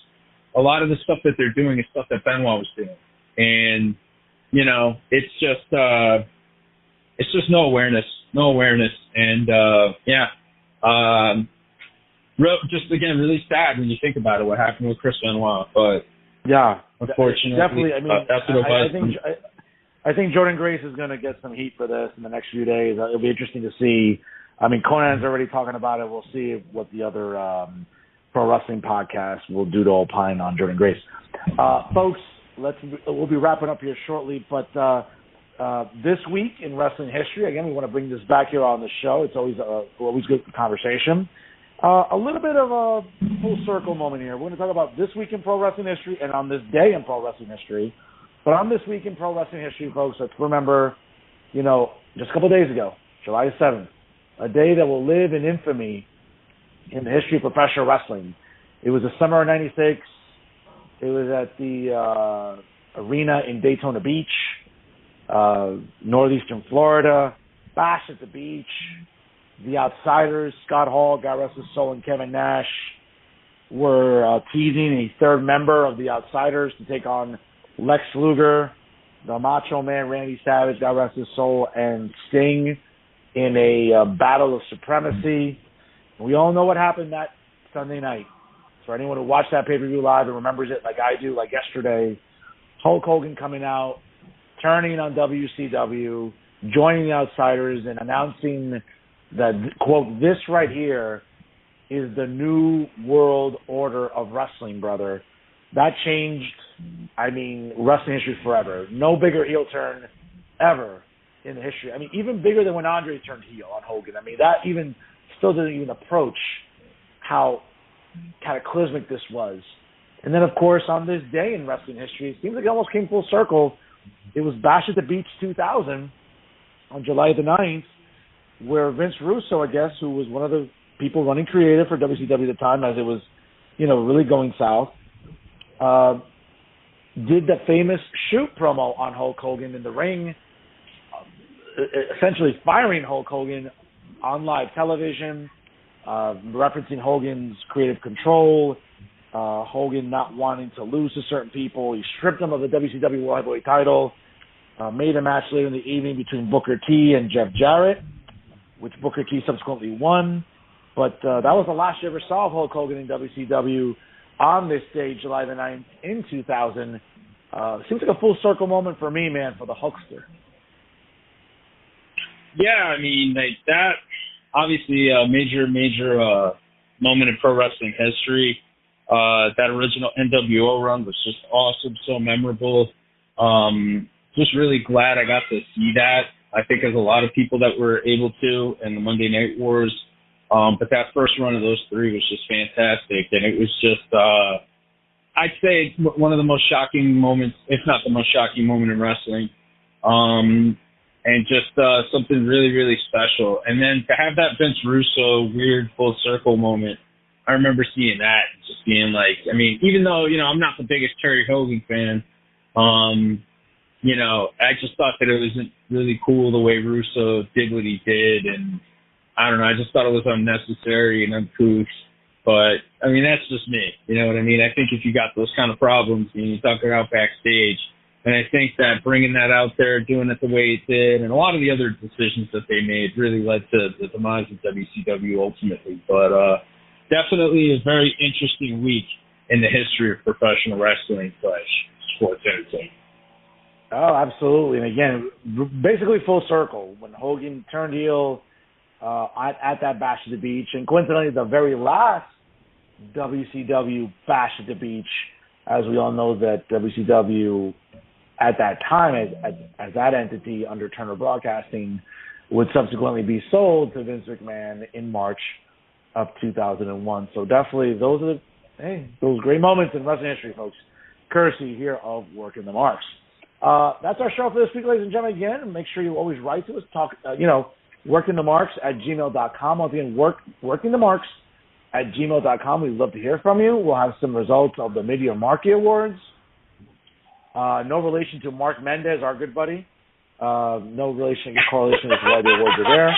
a lot of the stuff that they're doing is stuff that Benoit was doing. And, it's just no awareness. And, just, again, really sad when you think about it, what happened with Chris Benoit. But, yeah, unfortunately, definitely. I mean, that's what it was. I think Jordynne Grace is going to get some heat for this in the next few days. It'll be interesting to see. I mean, Conan's already talking about it. We'll see what the other pro wrestling podcasts will do to opine on Jordynne Grace. Folks, we'll be wrapping up here shortly, but this week in wrestling history, again, we want to bring this back here on the show. It's always good conversation. A little bit of a full circle moment here. We're going to talk about this week in pro wrestling history and on this day in pro wrestling history. But on this week in pro wrestling history, folks, let's remember, just a couple of days ago, July 7th, a day that will live in infamy in the history of professional wrestling. It was the summer of '96. It was at the arena in Daytona Beach, northeastern Florida. Bash at the Beach. The Outsiders, Scott Hall, God rest his soul, and Kevin Nash were teasing a third member of the Outsiders to take on Lex Luger, the Macho Man Randy Savage, God rest his soul, and Sting in a battle of supremacy. We all know what happened that Sunday night. For anyone who watched that pay-per-view live and remembers it like I do, like yesterday, Hulk Hogan coming out, turning on WCW, joining the Outsiders, and announcing that, quote, this right here is the new world order of wrestling, brother. That changed, wrestling history forever. No bigger heel turn ever in the history. Even bigger than when Andre turned heel on Hogan. That even still didn't even approach how cataclysmic this was. And then, of course, on this day in wrestling history, it seems like it almost came full circle. It was Bash at the Beach 2000 on July the 9th, where Vince Russo, I guess, who was one of the people running creative for WCW at the time as it was, really going south, did the famous shoot promo on Hulk Hogan in the ring, essentially firing Hulk Hogan on live television, referencing Hogan's creative control, Hogan not wanting to lose to certain people. He stripped him of the WCW World Heavyweight title, made a match later in the evening between Booker T and Jeff Jarrett, which Booker T subsequently won. But that was the last you ever saw of Hulk Hogan in WCW on this day, July the 9th, in 2000. Seems like a full circle moment for me, man, for the Hulkster. Yeah, that obviously a major moment in pro wrestling history. That original NWO run was just awesome, so memorable. Just really glad I got to see that. I think there's a lot of people that were able to in the Monday Night Wars. But that first run of those three was just fantastic. And it was just, I'd say one of the most shocking moments, if not the most shocking moment in wrestling. And just something really, really special. And then to have that Vince Russo weird full circle moment I remember seeing that and just being like, I mean, even though, I'm not the biggest Terry Hogan fan, I just thought that it wasn't really cool the way Russo did what he did. And I don't know, I just thought it was unnecessary and uncouth. But, I mean, that's just me. You know what I mean? I think if you got those kind of problems, you talk it out backstage. And I think that bringing that out there, doing it the way it did, and a lot of the other decisions that they made really led to the demise of WCW ultimately. But definitely a very interesting week in the history of professional wrestling / sports entertainment. Oh, absolutely. And again, basically full circle. When Hogan turned heel at that Bash at the Beach, and coincidentally the very last WCW Bash at the Beach, as we all know that WCW at that time, as that entity under Turner Broadcasting, would subsequently be sold to Vince McMahon in March of 2001. So definitely those are those great moments in wrestling history, folks. Courtesy here of Working the Marks. That's our show for this week, ladies and gentlemen. Again, make sure you always write to us. Talk, workingthemarks@gmail.com. Once again, workingthemarks@gmail.com. We'd love to hear from you. We'll have some results of the Mid-Year Marquee Awards. No relation to Mark Mendez, our good buddy. No correlation as to why the awards are there.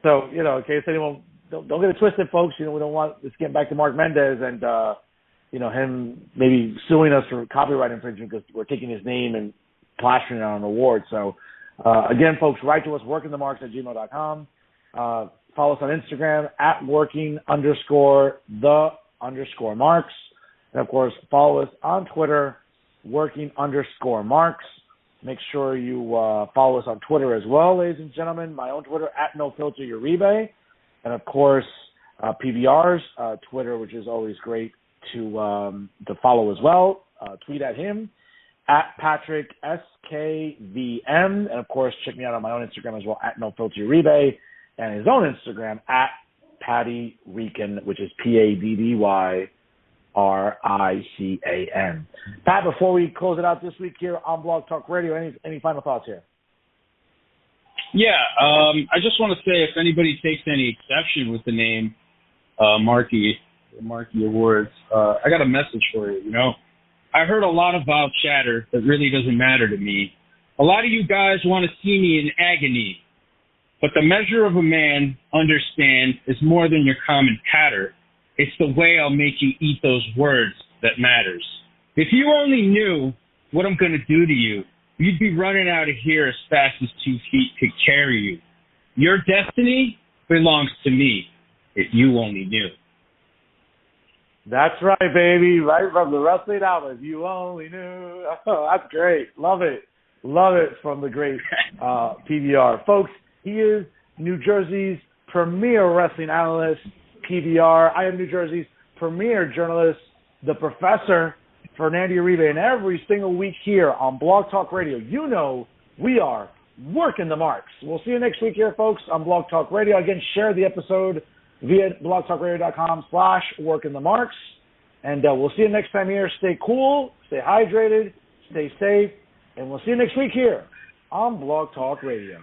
So, in case anyone, don't get it twisted, folks. We don't want this getting back to Mark Mendez and, him maybe suing us for copyright infringement because we're taking his name and plastering it on an award. So, again, folks, write to us, workingthemarks@gmail.com. Follow us on Instagram @working_the_marks. And, of course, follow us on Twitter, working_marks. Make sure you follow us on Twitter as well, ladies and gentlemen. My own Twitter, @NoFilterUribe. And, of course, PBR's Twitter, which is always great to follow as well. Tweet at him, @PatrickSKVM. And, of course, check me out on my own Instagram as well, @NoFilterUribe. And his own Instagram, @PattyRican, which is PADDYRICAN. Pat, before we close it out this week here on Blog Talk Radio, any final thoughts here? Yeah, I just want to say if anybody takes any exception with the name Marquee Awards, I got a message for you. I heard a lot of vile chatter that really doesn't matter to me. A lot of you guys want to see me in agony, but the measure of a man, understand, is more than your common patter. It's the way I'll make you eat those words that matters. If you only knew what I'm going to do to you, you'd be running out of here as fast as 2 feet could carry you. Your destiny belongs to me, if you only knew. That's right, baby. Right from the Wrestling Album. If you only knew. Oh, that's great. Love it. Love it from the great PBR. Folks, he is New Jersey's premier wrestling analyst, PBR. I am New Jersey's premier journalist, the Professor, Fernando Uribe. And every single week here on Blog Talk Radio, we are Working the Marks. We'll see you next week here, folks, on Blog Talk Radio. Again, share the episode via blogtalkradio.com/workingthemarks. And we'll see you next time here. Stay cool, stay hydrated, stay safe, and we'll see you next week here on Blog Talk Radio.